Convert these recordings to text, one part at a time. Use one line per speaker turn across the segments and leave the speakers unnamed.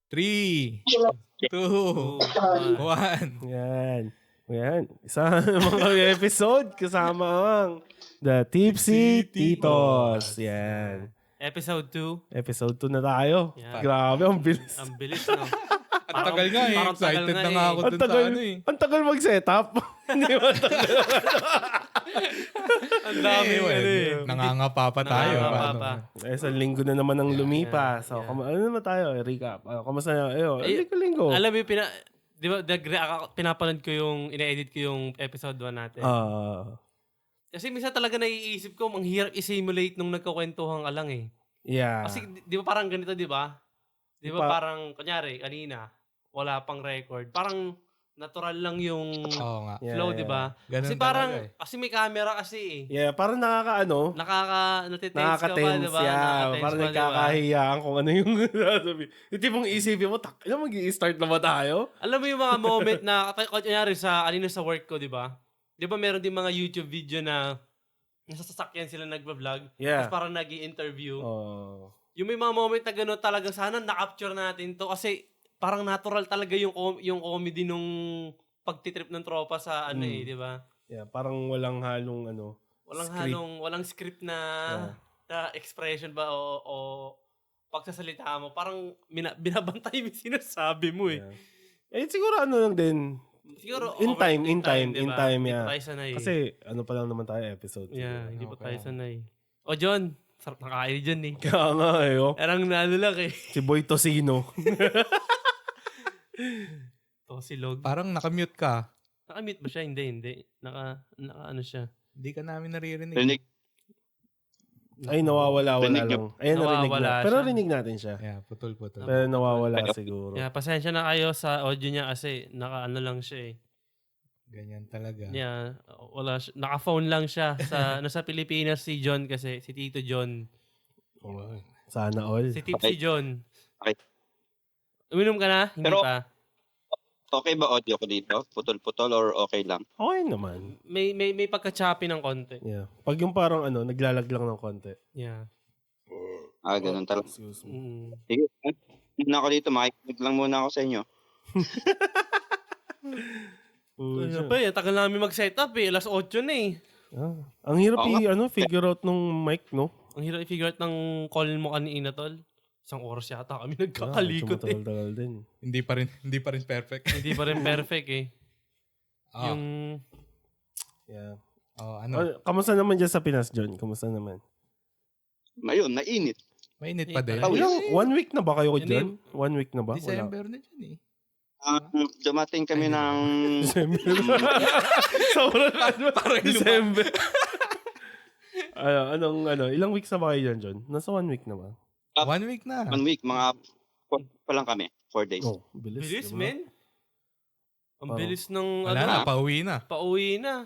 3, 2, 1.
Yan. Isa mga episode kasama ang The Tipsy Titos. Yan.
Episode 2.
Episode 2 na tayo.
Yan.
Grabe, ang bilis.
Ang bilis, no?
Ang tagal nga eh.
parang tagal
Excited
nga
na nga ako dun sa ano eh.
Ang tagal mag-setup. Hindi ba tagal?
Ang dami
Nangangapa pa tayo.
Nangangapa pa.
Isang linggo na naman ang lumipas. So, ano naman tayo? Recap. Kamusta na? Linggo.
Alam mo, di ba, pinapanood ko yung, ina-edit ko yung episode 1 natin. Kasi minsan talaga naiisip ko, ang hirap i-simulate nung nagkakwentuhang alang eh.
Yeah.
Kasi di ba parang ganito, di ba? Di ba parang, kunyari, kanina, wala pang record. Parang natural lang yung flow, di ba? Kasi parang, kasi may camera kasi eh.
Yeah, parang
natitense ka pa, di ba?
Parang nagkakahiyaan kung ano yung sasabi. Yung tipong isipin mo, mag-i-start na ba tayo?
Alam mo yung mga moment na, kunyari sa work ko, di ba? Di ba meron din mga YouTube video na nasa sasakyan sila nagbablog, tapos parang nag-i-interview. Yung may mga moment na gano'n talaga, sana na-capture natin to kasi parang natural talaga yung comedy nung pagtitrip ng tropa sa di ba?
Yeah, parang walang halong
walang script na expression ba o pagsasalita mo. Parang binabantay mo sinasabi mo eh.
Yeah. Siguro lang din.
Siguro
in time,
diba?
Yeah.
Tayo sanay.
Kasi pa lang naman tayo episode.
Yeah, hindi pa tayo sanay. O John, sarap na kain dyan eh.
Kaya nga
Erang lang eh.
Si Boy Tosino.
Tosilog.
Parang nakamute ka.
Nakamute ba siya? Hindi. Naka ano siya.
Hindi ka namin naririnig.
Ay, nawawala lang. Ayun, narinig na. Pero rinig natin siya.
Yeah, putol.
Pero nawawala siguro.
Yeah, pasensya na kayo sa audio niya kasi naka-ano lang siya eh.
Ganyan talaga.
Yeah, naka-phone lang siya sa sa Pilipinas si John kasi si Tito John.
Sana all.
Si Tipsy John.
Okay.
Uminom ka na? Hindi
Pero,
pa.
Okay ba audio ko dito? Putol-putol or okay lang?
Okay naman.
May pagka-choppy ng konti.
Yeah. Pag yung parang naglalag lang ng konti.
Yeah.
Ganun talaga.
Excuse me.
Sige. Muna ako dito. Makikinig lang muna ako sa inyo.
Tagal namin mag-setup eh. Alas 8 na eh.
Ang hirap figure out nung mic, no?
Ang hirap i-figure out ng call mo kanina, tol. 1 oras yata kami nagkakalikot eh.
Matagal din.
Hindi pa rin perfect.
Hindi pa rin perfect eh. Yung...
Yeah.
Kamusta
naman dyan sa Pinas, John? Kamusta naman?
Ngayon, nainit.
Mainit pa din.
1 week na ba kayo dyan? 1 week na ba?
December na dyan eh.
Dumating kami ng...
December. Sobrang parang December. Ilang weeks na ba kayo dyan, John? Nasa 1 week na ba?
1 week na.
1 week, mga 4 pa lang kami. 4 days.
Oh, bilis.
Bilis,
diba?
men. Ang bilis ng...
Wala na, pauwi na.
Pauwi na.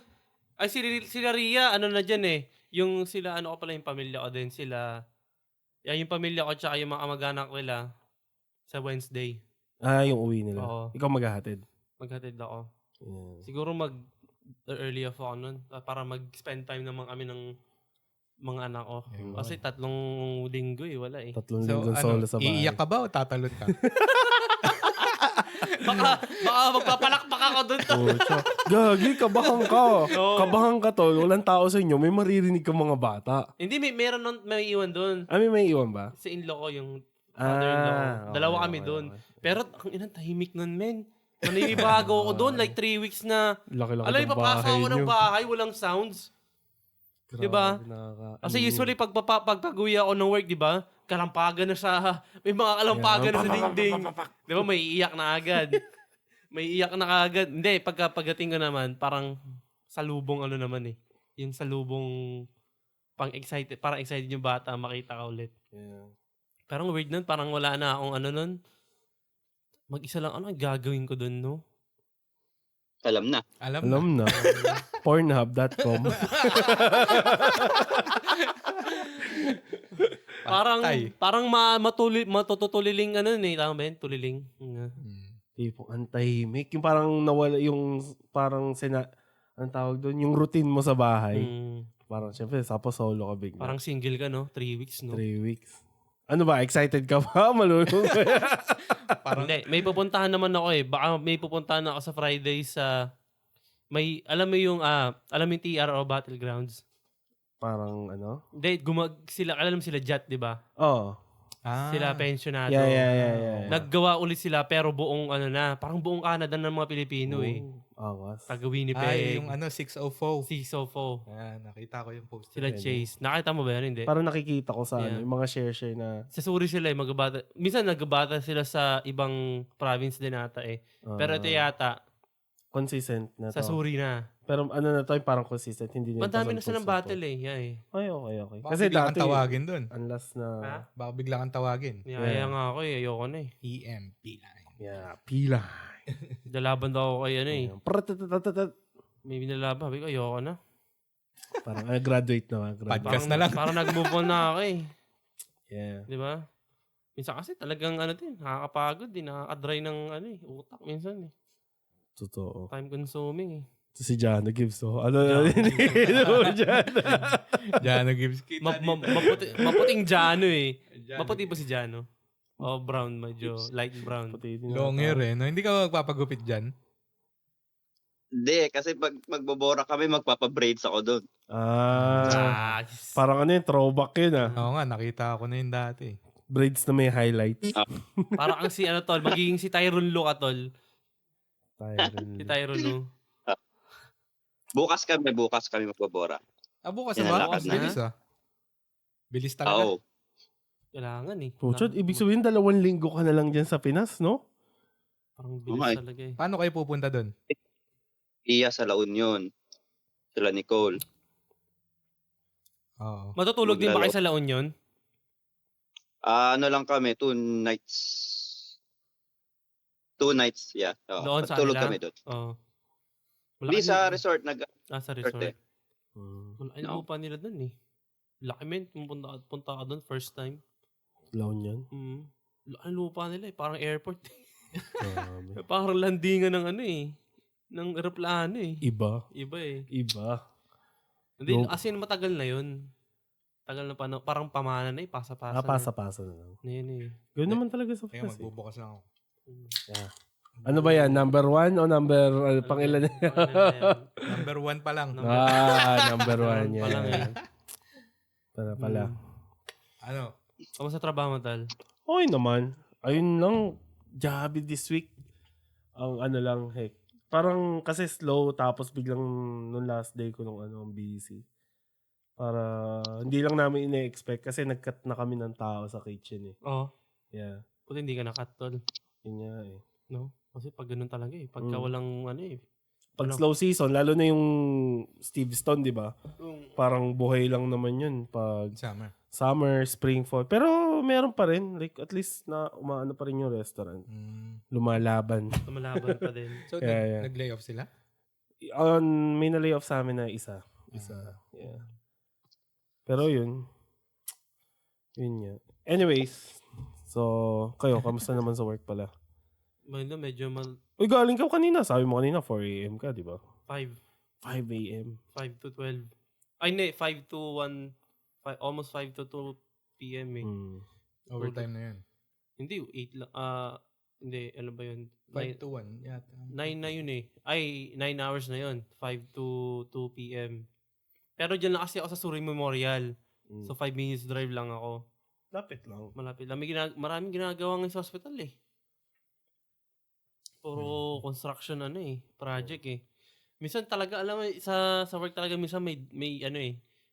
Ay, sila Ria, na dyan eh. Yung sila, ko pala yung pamilya ko din. Sila... yung pamilya ko tsaka yung mga kamag-anak nila sa Wednesday.
Yung uwi nila.
Oo.
Ikaw maghahatid?
Maghatid ako.
Yeah.
Siguro early off ako nun para mag-spend time naman kami ng mga anak ko. Kasi 3 linggo wala eh.
3 linggo solo sa bahay.
Iiyak ka ba o tatalon ka?
baka magpapalakpak ako dun to.
Gagi, kabahan ka. Kabahan ka to. Walang tao sa inyo. May maririnig ka mga bata.
Hindi, may iwan dun.
May iwan ba?
Sa in-law ko, yung father-in-law ko. Dalawa kami dun. Pero ang inang tahimik nun, men. Maninibago ako dun, like 3 weeks na.
Laki-laki
alam, ipapasok ako ng bahay, walang sounds. Diba? Kasi usually pag-uwi ako ng work, diba? Kalampagan na may mga kalampagan na sa dingding. Diba? May iiyak na agad. Hindi, pagdating ko naman, parang salubong naman eh. Yung salubong parang excited yung bata, makita ka ulit.
Yeah.
Parang weird nun, parang wala na akong nun. Mag-isa lang, ang gagawin ko dun, no?
Alam na.
Pornhub.com.
parang matutuliling tama ba yun? Tuliling.
Tipong antahimik. Yung parang nawala, yung parang anong tawag doon? Yung routine mo sa bahay. Parang syempre, tapos solo ka bigla.
Parang single ka, no? 3 weeks, no?
3 weeks. Ano ba? Excited ka ba? Malulong ba?
Parang,
Hindi, may pupuntahan naman ako eh. Baka may pupuntahan ako sa Friday sa may alam mo yung TRO Battlegrounds.
Parang ano?
Hindi, sila alam sila Jat, 'di ba?
Oh.
Sila pensionado.
Yeah.
Naggawa ulit sila pero buong parang buong Canada ng mga Pilipino eh.
Awas.
Taga Winnipeg.
ay, yung 604.
Sisofo.
Ayan, nakita ko yung post.
Sila Chase. Nakita mo ba yan? Hindi.
Parang nakikita ko sa
Yeah.
yung mga share na
Sa Suri sila eh, magabata. Minsan nagbabata sila sa ibang province din ata eh. Pero ito yata,
consistent na to.
sa Suri na.
Pero ano na to, yung parang consistent. Hindi na
Madami na silang battle eh. Yeah, eh.
Ay, okay.
Baka
Kasi
bigla
dati,
kang tawagin dun.
unless na,
Ha?
Baka bigla kang tawagin.
Niyaya nga ako eh. Ayoko na eh.
EMP line.
pila.
Lalaban daw ako kay eh.
Pratatatatatat.
May binalaban. Sabi ko, ayoko na.
Parang graduate na.
Podcast na lang.
Parang nag-move on na ako eh.
Yeah.
Di ba? Minsan kasi talagang nakakapagod din. Nakakadry ng utak minsan eh.
Totoo.
Time consuming eh.
Ito si Jana Gibbs. Oh. Ano na Jana?
Jano Gibbs.
Maputing Jano eh. Maputi ba si Jano? Oh, brown, medyo light brown.
Long hair eh. No? Hindi ka magpapagupit dyan?
Hindi, kasi pag magbobora kami, magpapabraids ako doon.
Parang throwback yun
Oo nga, nakita ko na yun dati.
Braids na may highlights.
Parang ang si tol, magiging si Tyron Lu ka tol. Si Tyron Lu.
Bukas kami magbobora.
Bukas
Yan,
na ba?
lakad na.
Bilis Bilis talaga.
Oo.
Kailangan eh.
Puchot, ibig sabihin 2 linggo ka na lang dyan sa Pinas, no?
Parang bilis
Okay.
talaga eh.
Paano kayo pupunta doon?
Iya sa La Union. Sila Nicole.
Oo.
Matutulog din ba kayo sa La Union?
Ano lang kami, 2 nights. 2 nights, yeah.
Doon sa
Tulog
kanila?
kami doon.
Oo.
Hindi sa resort,
Sa
resort
resort.
eh.
Malaki na upa nila doon eh. Laki men, punta ka doon first time.
Laon yan.
Laki lupa nila eh, parang airport.
Grabe.
Parang landingan ng ng eroplano eh.
Iba.
Iba eh. Hindi,
No.
as in matagal na yun. Tagal na pa, parang pamana na eh, pasa-pasa.
Pasa-pasa na lang.
Na yun eh.
Ganoon naman talaga sa
Kaya
Pinas.
magbubukas lang ako.
Ano ba yan? Number 1 o number pangilan?
Number 1 pa lang.
Number 1 yan.
Pa lang eh.
Pala.
Ano?
Kamusta trabaho mo, Tal?
Okay naman. Ayun lang. Job this week. Ang lang, heck. Parang kasi slow tapos biglang nung last day ko nung ang busy. Para hindi lang namin ine-expect kasi nag-cut na kami ng tao sa kitchen eh.
Oo.
Yeah.
Puti hindi ka nakat, Tol.
Yun nga eh.
No? Kasi pag ganun talaga eh. Pagka walang
Pag slow season, lalo na yung Steve Stone, di ba? Parang buhay lang naman yun pag summer, spring, fall. Pero meron pa rin. Like at least na umaano pa rin yung restaurant. Lumalaban.
Tumalaban pa din.
So,
Yeah.
nag-layoff sila?
May na-layoff sa amin na isa. Yeah. Pero yun. Yun nga. Anyways. So, kayo, kamusta naman sa work pala?
Medyo
Uy, galing ka kanina. Sabi mo kanina, 4 a.m. ka, di ba?
5
a.m.
5 to 12. Ay, hindi. 5 to 1. Almost 5 to 2 p.m. eh.
Overtime na yun.
Hindi, 8 lang. Hindi, ano ba yun?
5 to 1 yata.
9 na yun eh. Ay, 9 hours na yun. 5 to 2 p.m. Pero dyan lang kasi ako sa Suri Memorial. So, 5 minutes drive lang ako.
Lapit lang.
Malapit lang. Maraming ginagawa ngayon sa hospital eh. Puro construction project eh. Minsan talaga, alam mo, sa work talaga minsan may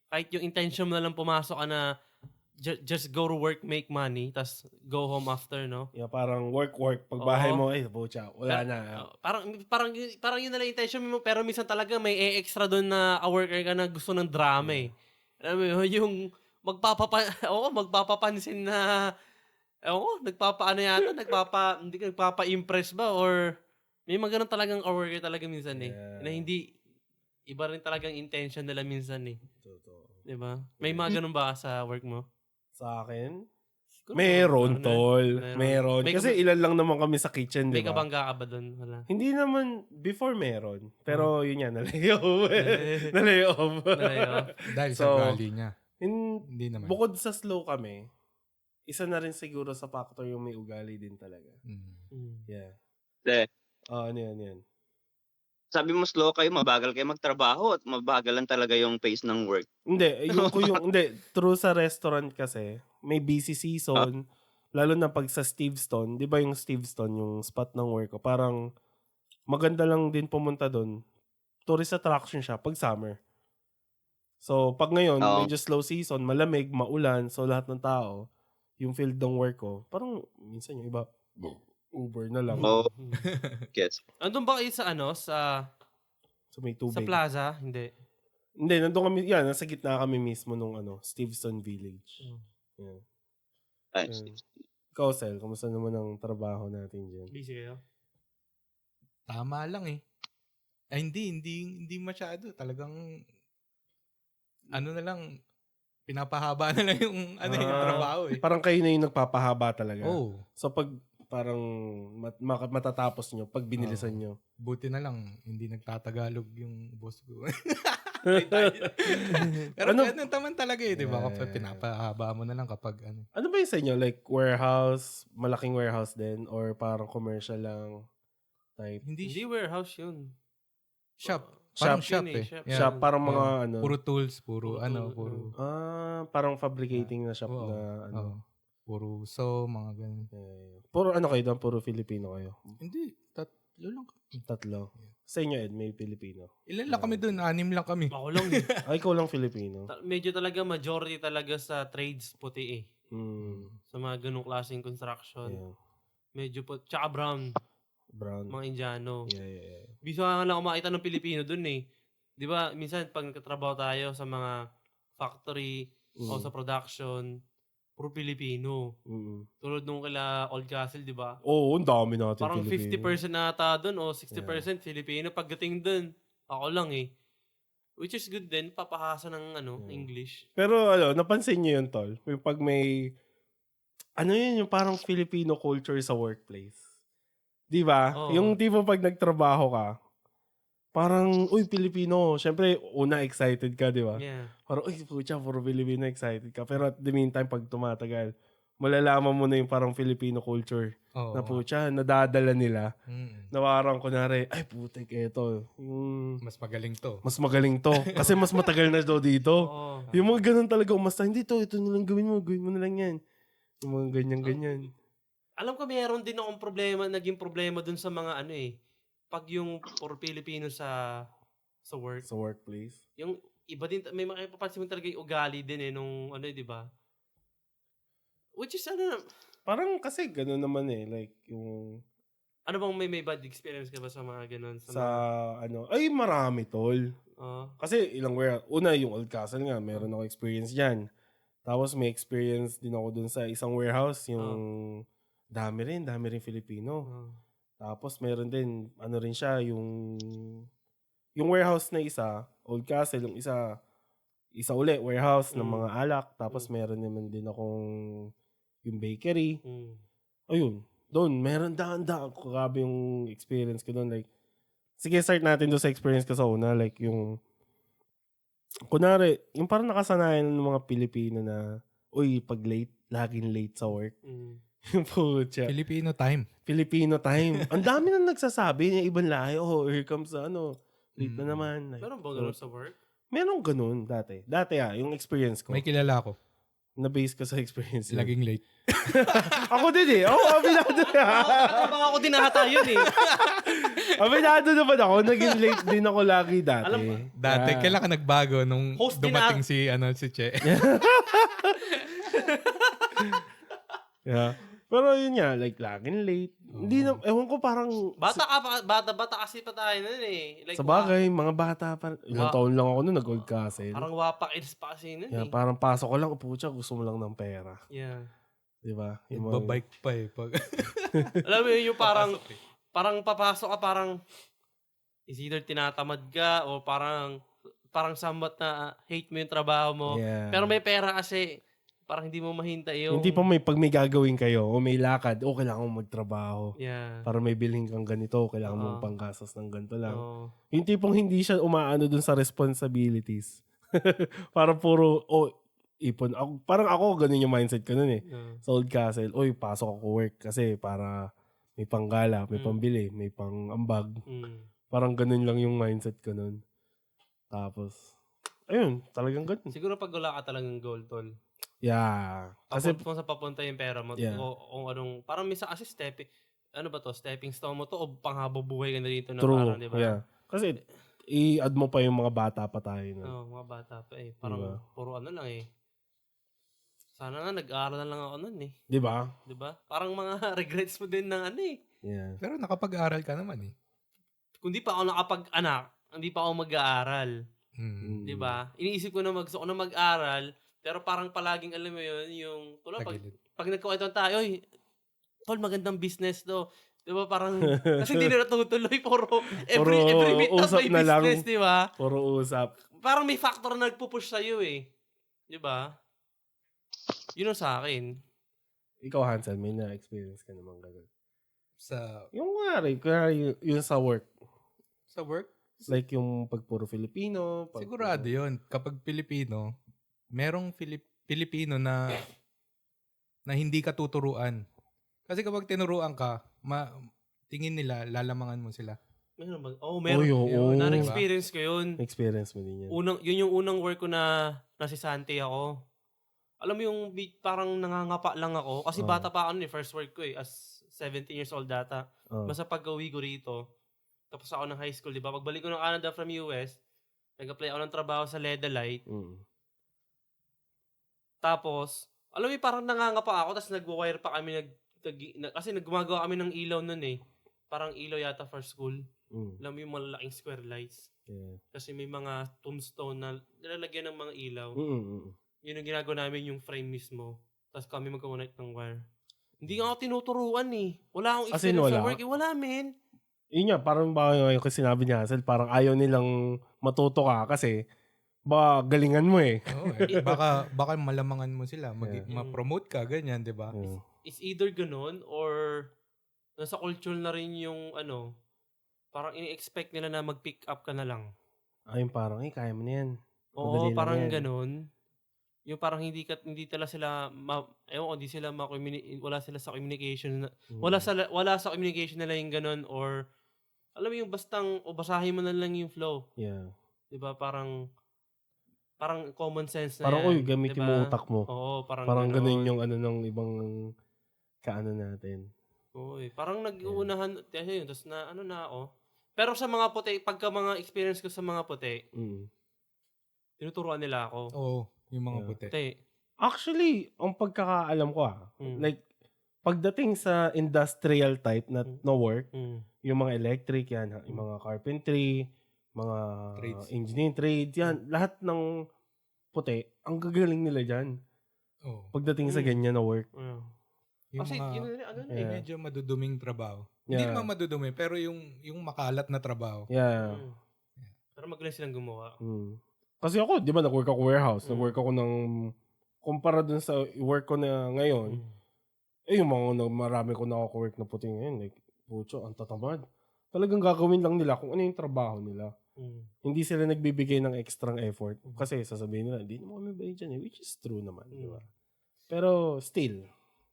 kahit yung intention mo na lang pumasok ka na just go to work, make money, tas go home after, no?
Yeah, parang work. Pag bahay mo, bucha, wala na.
Parang yun na lang intention mo, pero minsan talaga may extra doon na a worker ka na gusto ng drama eh. Alam mo yun, yung magpapapansin na hindi ka nagpapa-impress ba or may mga ganun talagang worker talaga minsan eh. Na hindi iba rin talagang intention nila minsan eh.
Totoo.
'Di ba? May mga ganun ba sa work mo?
Sa akin?
Siguro,
Meron, tol.
meron.
Meron. Kasi ilan lang naman kami sa kitchen, di
May
ba?
kabangga ka ba doon? Wala.
Hindi naman, before meron. Pero yun yan, nalayoff. Nalayoff.
Nalayoff.
Dahil sa
So,
ugali niya. Hindi naman.
Bukod sa slow kami, isa na rin siguro sa factor yung may ugali din talaga.
Mm.
Yeah.
De,
Ano yan.
sabi mo slow kayo, mabagal kayo magtrabaho at mabagal lang talaga yung pace ng work.
Hindi, true sa restaurant kasi, may busy season, lalo na pag sa Steveston, di ba yung Steveston, yung spot ng work ko, parang maganda lang din pumunta doon. Tourist attraction siya pag summer. So, pag ngayon,
Oo.
medyo slow season, malamig, maulan, so lahat ng tao, yung field ng work ko, parang minsan yung iba, Uber na lang.
Oo. Gets.
Andun ba kayo sa
So, may
sa
tubig.
plaza? Hindi.
Hindi, nandun kami, nasa gitna kami mismo nung Steveston Village. Yeah.
Ay,
Ikaw, Sel, kamusta naman ang trabaho natin dyan?
Busy kayo?
Tama lang eh. Ay, hindi masyado. Talagang, ano na lang, pinapahaba na lang yung, yung trabaho eh.
Parang kayo na yung nagpapahaba talaga.
Oh,
So, pag parang matatapos nyo, pag binilisan nyo.
buti na lang, hindi nagtatagalog yung boss ko. Pero
Ano?
ganun naman talaga eh, di ba?
Yeah.
Kapag pinapahaba mo na lang kapag ano.
Ano ba yung sa inyo? Like, warehouse, malaking warehouse din? Or parang commercial lang type?
Hindi
Hindi warehouse yun.
shop.
Shop
Parang shop
yun
eh.
Shop.
Yeah.
Shop, parang mga
Oh, puro tools, puro
Puro
puro.
parang fabricating na shop
Oo.
na
Oo. Puro mga ganun.
Puro kayo doon? Puro Filipino kayo?
Hindi, tatlo lang kami.
Tatlo. Sa inyo, Ed, may Filipino.
Ilan lang kami doon? 6 lang kami.
Ako lang eh.
Ay, ikaw lang Filipino.
Medyo talaga majority talaga sa trades puti eh. Sa mga ganung klaseng construction.
Yeah.
Medyo tsaka brown,
Brown.
mga Indiano.
Yeah.
Bisa nga lang ako makita ng Pilipino dun eh. Di ba, minsan pag nagtatrabaho tayo sa mga factory o sa production, puro Pilipino. Tulad nung kila Old Castle, di ba?
Oo, ang dami natin
Parang
Filipino.
50% na ata dun o 60% Filipino. Pagdating dun, ako lang eh. Which is good din, papahasa ng English.
Pero napansin niyo yun, Tol? Yung pag may, yun, yung parang Filipino culture sa workplace. Di ba?
Oo.
Yung tipo pag nagtrabaho ka, parang, uy, Filipino. Siyempre, una, excited ka, di ba?
Yeah.
Parang, uy, pucha, puro Filipino, excited ka. Pero at the meantime, pag tumatagal, malalaman mo na yung parang Filipino culture.
Oo.
Na pucha, nadadala nila.
Mm.
Na parang, kunwari, ay, putik, eto. Yung,
Mas magaling to.
mas magaling to. Kasi mas matagal na daw dito.
Oo.
Yung mga ganun talaga, umasta, hindi to, ito na lang gawin mo na lang yan. Yung mga ganyan-ganyan.
Alam ko meron din akong naging problema dun sa mga pag yung puro Pilipino sa work.
Sa workplace.
Yung iba din, may makipapansin mo talaga yung ugali din nung di ba? Which is
Parang kasi ganun naman like yung
ano bang may bad experience ka ba sa mga ganun?
sa ay marami, Tol.
mga,
Kasi una yung Old Castle nga, meron ako experience dyan. Tapos may experience din ako dun sa isang warehouse, yung dami rin Filipino. Tapos meron din, rin siya, yung warehouse na isa, Old Castle, yung isa uli, warehouse ng mga alak. Tapos meron naman din akong yung bakery. Ayun, doon, meron daan-daan. Grabe yung experience ko doon. Like, sige, start natin doon sa experience ko sa una. Like, yung, kunwari, yung parang nakasanayan ng mga Pilipino na, uy, pag late, laging late sa work. Yung pucha.
Filipino time.
Filipino time. Ang dami na nagsasabi ng ibang lahi, here comes late na naman. Like,
meron ba ganun sa work?
meron ganun dati. Dati yung experience ko.
May kilala ko.
Na-base ko sa experience. yun.
Laging late.
Ako din kabinado
Baka ako din nahata yun eh.
Kabinado naman ako. Naging late din ako lagi dati.
Alam mo,
Dati, kailan ka nagbago nung
Host din
dumating si Che?
Yeah. Pero yun nga, like, laging late. Hindi na, ewan ko parang...
Bata kasi pa tayo nun eh. Like,
sa bagay, mga bata pa. Ilang taon lang ako nun, nag-Old Castle.
Parang wapak is pa kasi nun
Yeah,
eh.
parang pasok ko lang, pucha, gusto mo lang ng pera.
Yeah.
Diba?
Babike pa eh. Pag...
Alam mo yun, yung parang papasok ka, parang is either tinatamad ka o parang somewhat na hate mo yung trabaho mo.
Yeah.
Pero may pera kasi parang hindi mo mahintay yung...
Hindi pa pag may gagawin kayo o may lakad, kailangan mo magtrabaho.
Yeah.
Para may bilhin kang ganito, kailangan mong panggastos ng ganito lang.
Oo.
Yung tipong hindi siya umaano dun sa responsibilities. Para puro, ipon. Parang ako, ganun yung mindset ko nun eh.
Yeah.
Sa Old Castle, pasok ako work kasi para may panggala, may pambili, may pang-ambag. Parang ganun lang yung mindset ko nun. Tapos, ayun, talagang ganun.
Siguro pag wala ka talagang goal, tol.
Yeah. Kasi,
Kung sa papunta yung pera mo,
Yeah.
o kung anong, parang misa kasi stepping stone mo to o panghabang buhay ka na dito na
true.
parang, di ba?
Yeah. Kasi, i-add mo pa yung mga bata pa tayo nun.
Oo, mga bata pa eh. Parang
Diba?
puro ano lang eh. Sana nga nag-aaral na lang ako nun eh.
Di ba?
Di ba? Parang mga regrets mo din ng ano eh.
Yeah.
Pero nakapag-aral ka naman eh.
Kung di pa ako nakapag-anak, hindi pa ako mag-aaral.
Hmm.
Di ba? Iniisip ko na gusto ko na mag-aral, pero parang palaging alam mo yun, yung tulad
Tagilid.
pag nagkakwentuhan tayo, oy, tol, magandang business to. Di ba? Parang, kasi hindi na natutuloy, puro every meet up
usap
may
na lang.
business, di ba?
Puro usap.
Parang may factor na nagpupush sa'yo eh. Di ba? Yun ang sa akin.
Ikaw, Hansel, may na-experience ka naman ganun.
Sa
Yung yung sa work.
work,
Like yung pag puro Filipino.
sigurado yun. Kapag Pilipino, merong Pilipino na hindi ka tuturuan. Kasi kapag tinuruan ka, tingin nila, lalamangan mo sila.
Meron ba? Oh, meron.
Oo.
Na-experience ko yun.
Experience mo din yan.
Yun yung unang work ko na nasisante ako. Alam mo yung parang nangangapa lang ako. Kasi bata pa ako first work ko eh. As 17 years old data. Basta pag-uwi ko rito, tapos ako ng high school, di ba? Pagbalik ko ng Canada from US, nag-apply ako ng trabaho sa Ledalite. Tapos, alam mo parang nangangapa ako, tapos nag-wire pa kami, kasi nagumagawa kami ng ilaw nun eh. Parang ilaw yata for school. Alam mo yung malalaking square lights.
Yeah.
Kasi may mga tombstone na nilalagyan ng mga ilaw.
Mm-mm.
Yun ang ginagawa namin yung frame mismo. Tapos kami magkoconnect ng wire. Hindi nga ako tinuturuan eh. Wala akong
As in,
experience
wala?
sa work. Wala, men.
Yun nga, parang yung sinabi niya, Hansel, parang ayaw nilang matuto ka kasi galingan mo eh.
Oo eh. Baka malamangan mo sila. Ma-promote ka, ganyan, di ba?
Yeah.
It's either ganun or nasa culture na rin yung parang ini-expect nila na mag-pick up ka na lang.
Ayun parang, kaya mo na yan.
Oo,
Madali lang
parang
yan.
ganun. Yung parang hindi sila wala sila sa communication wala sa communication nila yung ganun, or alam mo yung basahin mo na lang yung flow.
Yeah.
'Di ba? Parang common sense na
Parang,
yan.
gamitin
diba?
mo utak mo.
Oo,
Parang ganun yung ng ibang kaano natin.
Oo, parang nag-uunahan yun, tapos na na ako. Pero sa mga puti, pagka mga experience ko sa mga puti, tinuturuan nila ako.
Oo, yung mga puti.
Puti.
Actually, ang pagkakaalam ko like, pagdating sa industrial type na work, yung mga electric, yan, yung mga carpentry, mga
Trades.
engineering trades, yan, lahat ng puti, ang gagaling nila dyan.
Oo.
Pagdating sa ganyan na work.
Yung
Kasi
mga
Yeah.
medyo maduduming trabaho.
Yeah.
Hindi naman madudumi, pero yung makalat na trabaho.
Yeah.
Pero magaling silang gumawa.
Kasi ako, di ba, nag-work ako warehouse. Nag-work ako kumpara dun sa work ko na ngayon, yung marami ko na-work na puti ngayon, like, pucho, ang tatamad. Talagang gagawin lang nila kung ano yung trabaho nila. Hindi sila nagbibigay ng extra effort. Kasi sasabihin nila, hindi naman kami bayad dyan eh, which is true naman, di ba? Pero still,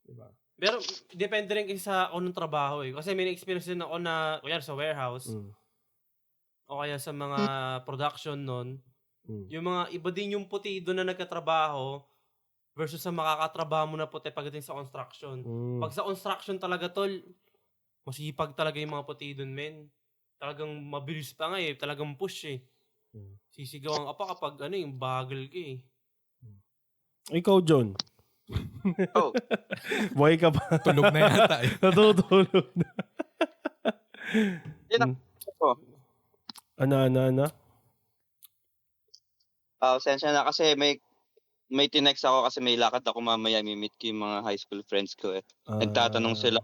di ba?
Pero depende rin kasi sa anong trabaho eh. Kasi may experience din ako na, kuya sa warehouse, o kaya sa mga production nun, yung mga iba din yung puti doon na nagkatrabaho versus sa makakatrabaho mo na puti pagdating sa construction. Pag sa construction talaga, tol, masipag talaga yung mga puti doon, men. Talagang mabilis pa nga eh. Talagang push eh. Sisigawan ka pa kapag yung bagal ka eh.
Ikaw, John.
Oh.
Buhay ka pa.
Tulog na yata eh.
Natutulog na.
Yun ako.
Ano?
Sensya na kasi may tinext ako kasi may lakad ako mamaya, mi-meet ko yung mga high school friends ko eh. Nagtatanong sila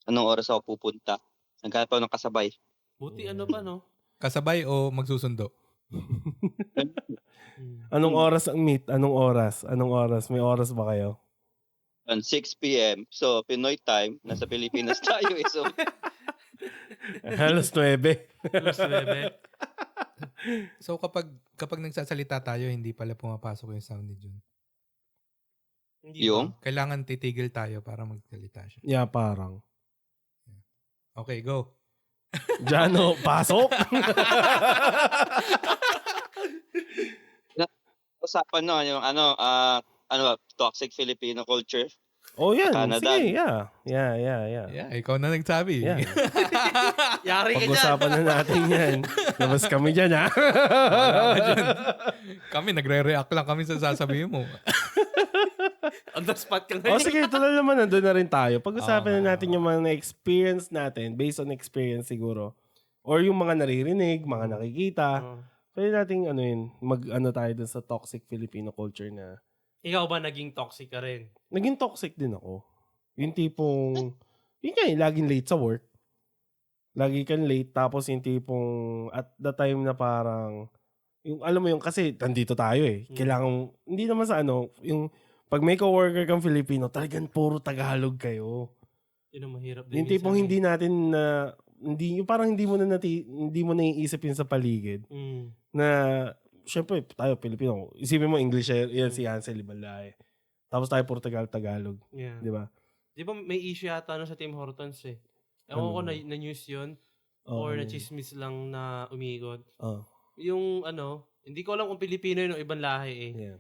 anong oras ako pupunta. Naghanap ako ng kasabay.
Buti ano pa, no?
Kasabay o magsusundo?
Anong oras ang meet? Anong oras? May oras ba kayo?
On 6 p.m. So, Pinoy time. Nasa Pilipinas tayo eh. So,
Halos 9.
Alas 9.
So kapag nagsasalita tayo, hindi pala pumapasok yung sound ni Jun.
Hindi
Yung?
ba?
Kailangan titigil tayo para magsalita siya.
Yeah, parang.
Okay, go.
Jano, pasok!
Usapan no, yung toxic Filipino culture.
Oh, yan.
Canada.
Sige, yeah. Yeah.
Yeah, ikaw na nagsabi.
Yan.
Yari ka dyan.
Pag-usapan na natin yan. Labas kami dyan, ha?
Wala ka dyan. Kami, nagre-react lang kami sa sasabihin mo.
On the spot ka
O
ngayon.
sige, ito na naman, nandun na rin tayo. Pag-usapan na natin yung mga na-experience natin, based on experience siguro. Or yung mga naririnig, mga nakikita.
Oh.
Pwede natin, mag-ano tayo dun sa toxic Filipino culture na,
Ikaw ba naging toxic ka rin?
naging toxic din ako. Yung tipong, yun nga, laging late sa work. Lagi kang late, tapos yung tipong, at the time na parang, yung, alam mo yung, kasi, nandito tayo eh. Kailangan, hindi naman sa yung, pag may coworker kang Filipino, talagang puro Tagalog kayo.
Yun ang mahirap din.
Yung tipong
minsan
hindi natin na, yung parang hindi mo na iisip yun sa paligid. Na, syempre, tayo Pilipino. Isipin mo, English yan si Hansel Ibalae. Tapos tayo puro Tagalog.
Yeah.
Di ba?
Di ba may issue yata sa Tim Hortons eh? Ewan ko na news yun. Or na chismis lang na umiikot. Yung hindi ko alam kung Pilipino yun o ibang lahi eh.
Yeah.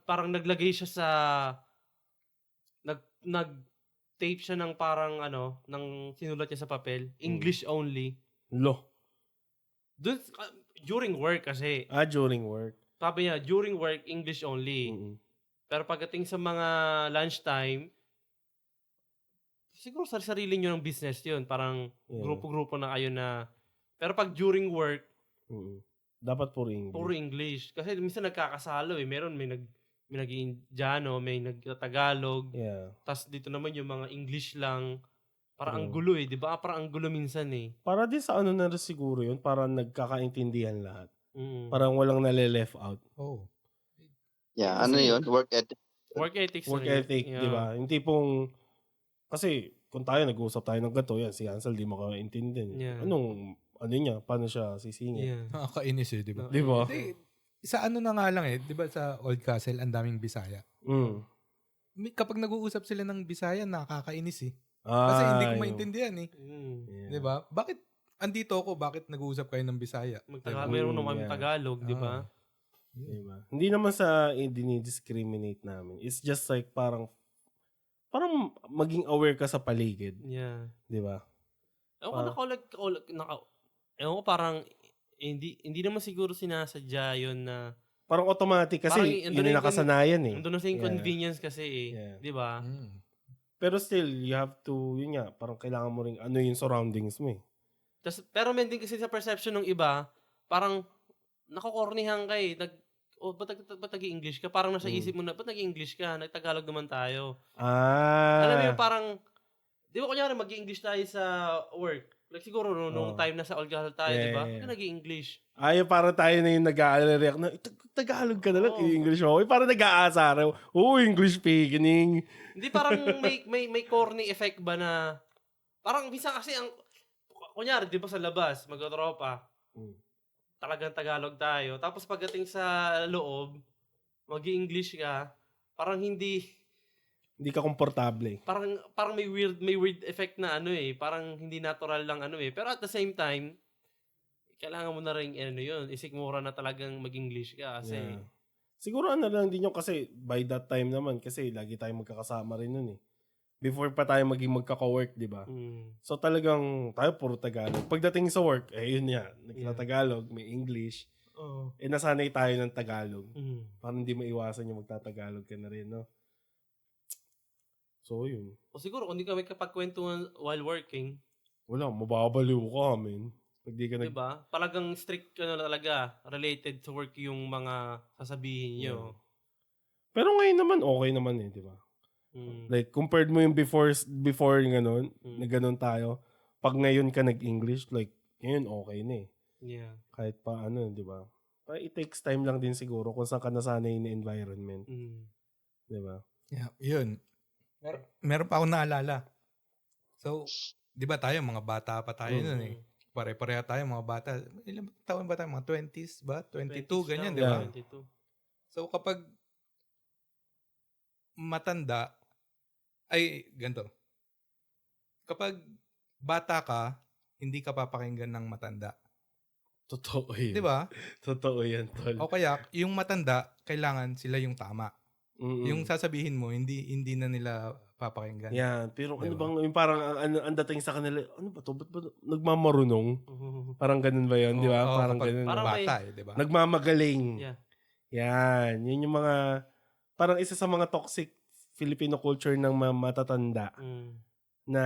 Parang naglagay siya sa nag-tape siya ng parang ng sinulat niya sa papel, English only.
Lo.
Dun, during work kasi.
During work.
Sabi niya, during work, English only. Pero pagdating sa mga lunchtime, siguro sa sarili nyo ng business yun. Parang grupo-grupo na kayo na. Pero pag during work,
dapat puro English.
puro English. Kasi minsan nagkakasalo eh. Meron, may nag-Indiano, may nag-Tagalog.
Yeah.
Tapos dito naman yung mga English lang. Parang ang gulo eh. Di ba? Parang ang gulo minsan eh.
Para din sa na rin siguro yun, para nagkakaintindihan lahat.
Mm.
Parang walang nale-left out.
Oh.
Yeah, yun? Work ethic.
Work ethics.
Work
na yun.
ethic,
Yeah.
di ba? Yung tipong, kasi kung tayo nag-uusap tayo ng ganito, yan, si Hansel di makaintindihan.
Yeah.
Niya, paano siya sisingit?
Yeah.
Nakakainis eh, di ba?
Di ba?
Hindi, sa na nga lang eh, di ba sa Old Castle, ang daming Bisaya. Kapag nag-uusap sila ng Bisaya, nakakainis eh. Kasi hindi ko maintindihan eh.
Yeah.
Di ba? Bakit andito ako, bakit nag-uusap kayo ng Bisaya?
Meron naman Tagalog, di ba?
Diba? Hindi naman sa dinidiscriminate namin. It's just like parang maging aware ka sa paligid.
Yeah.
Di ba?
Ewan ko parang hindi naman siguro sinasadya yun na
Parang automatic kasi
parang
yun yung nakasanayan eh.
nandun na sa inconvenience kasi eh.
Yeah.
Di ba?
Pero still, you have to, yun nga, parang kailangan mo rin yung surroundings mo eh.
Pero men din kasi sa perception ng iba, parang nakokornihan ka eh. Ba't nag-English ka? Parang nasa isip mo na, ba't nag-English ka? Nagtagalog naman tayo. Alam mo yung parang, di ba kunyari mag-English tayo sa work? Like siguro nung time na sa Old Castle tayo, di ba?
Yeah.
Nag-English.
Parang tayo na yung nag-a-react na, Tagalog ka na lang, English mo. Parang nag-aasara. English speaking.
Hindi parang may corny effect ba na, parang minsan kasi kunyari, di ba sa labas, mag-tropa, talagang Tagalog tayo. Tapos pagdating sa loob, mag-English ka, parang hindi
ka komportable.
Parang may weird effect na parang hindi natural lang Pero at the same time, kailangan mo na rin yun, isigmura na talagang mag-English ka kasi
Siguro lang din yun kasi by that time naman kasi lagi tayong magkakasama rin nun eh. Before pa tayo maging magkaka-work, di ba? So talagang tayo puro Tagalog. Pagdating sa work, yun nga, nagtatagalog, may English. Nasanay tayo ng Tagalog. Parang hindi maiwasan yung magtatagalog ka na rin, no? So, yun.
O siguro, kung di ka may kapagkwentuhan while working,
wala, mababaliw ka, man. Pag di ka
diba? Talagang strict ka na talaga, related to work yung mga sasabihin nyo.
Pero ngayon naman, okay naman eh, di ba? Like, compared mo yung before yung ganun, na ganun tayo, pag ngayon ka nag-English, like, ngayon okay na eh.
Yeah.
Kahit pa di ba? It takes time lang din siguro kung saan ka nasanay na environment. Di ba?
Yeah, yun. Meron pa akong naalala. So, di ba tayo, mga bata pa tayo nun eh. Pare-pareha tayo, mga bata. Ilang taon ba tayo? Mga 20s ba? 22, ganyan, di ba?
22.
So, kapag matanda, ay, ganito. Kapag bata ka, hindi ka papakinggan ng matanda.
Totoo
Di
yun.
ba?
Totoo yan, tol.
O kaya, yung matanda, kailangan sila yung tama.
Mm-mm.
Yung sasabihin mo, hindi na nila papakinggan.
Yan. Pero ano
Diba?
bang, yung parang ang dating sa kanila, ano ba to? Ba't ba nagmamarunong? Parang ganun ba yun, di ba?
Oo,
Parang
kapag
ganun.
Parang
bata di ba?
Nagmamagaling.
Yeah.
Yan. Yun yung mga, parang isa sa mga toxic Filipino culture ng matatanda. Na,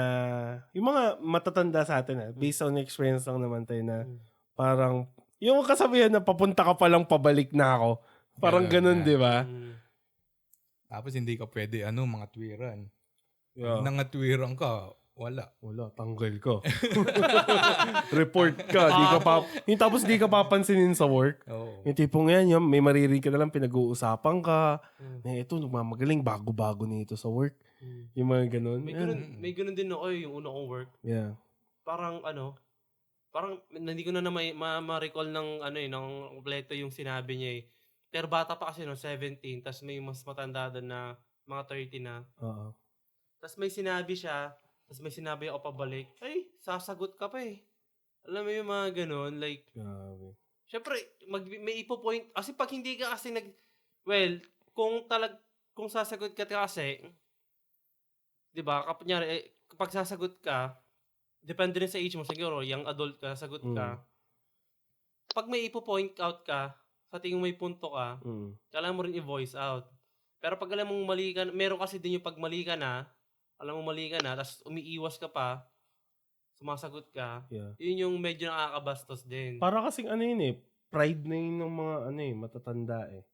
yung mga matatanda sa atin, based on experience lang naman tayo na, parang, yung kasabihan na papunta ka palang pabalik na ako. Parang ganun, di ba?
Tapos hindi ka pwede, mga twiran.
Yeah.
Nangatwiran ka, wala.
Wala, tanggal ka. Report ka. Tapos di ka papansinin sa work.
Oo.
Yung tipong yan, may maririnig ka na lang, pinag-uusapan ka. Ito, nagmamagaling, bago-bago nito sa work. Yung mga ganun.
May ganun din ako yung una kong work.
Yeah.
Parang hindi ko na ma-recall ng ng kompleto yung sinabi niya eh. Pero bata pa kasi 17, tas may mas matanda doon na mga 30 na.
Oo.
Tas may sinabi siya, tas may sinabi ako pabalik, ay, sasagot ka pa eh. Alam mo yung mga ganun, like,
Grabe.
syempre, may ipo-point, kasi pag hindi ka kasi kung sasagot ka kasi, di ba, kapag sasagot ka, depende rin sa age mo, siguro, young adult ka, sagot ka. Pag may ipo-point out ka, sa tingin may punto ka, kailangan mo rin i-voice out. Pero pag alam mong mali ka, meron kasi din yung pag mali ka na, tapos umiiwas ka pa, sumasagot ka, yun yung medyo nakakabastos din.
Para kasing pride na yun ng mga matatanda eh.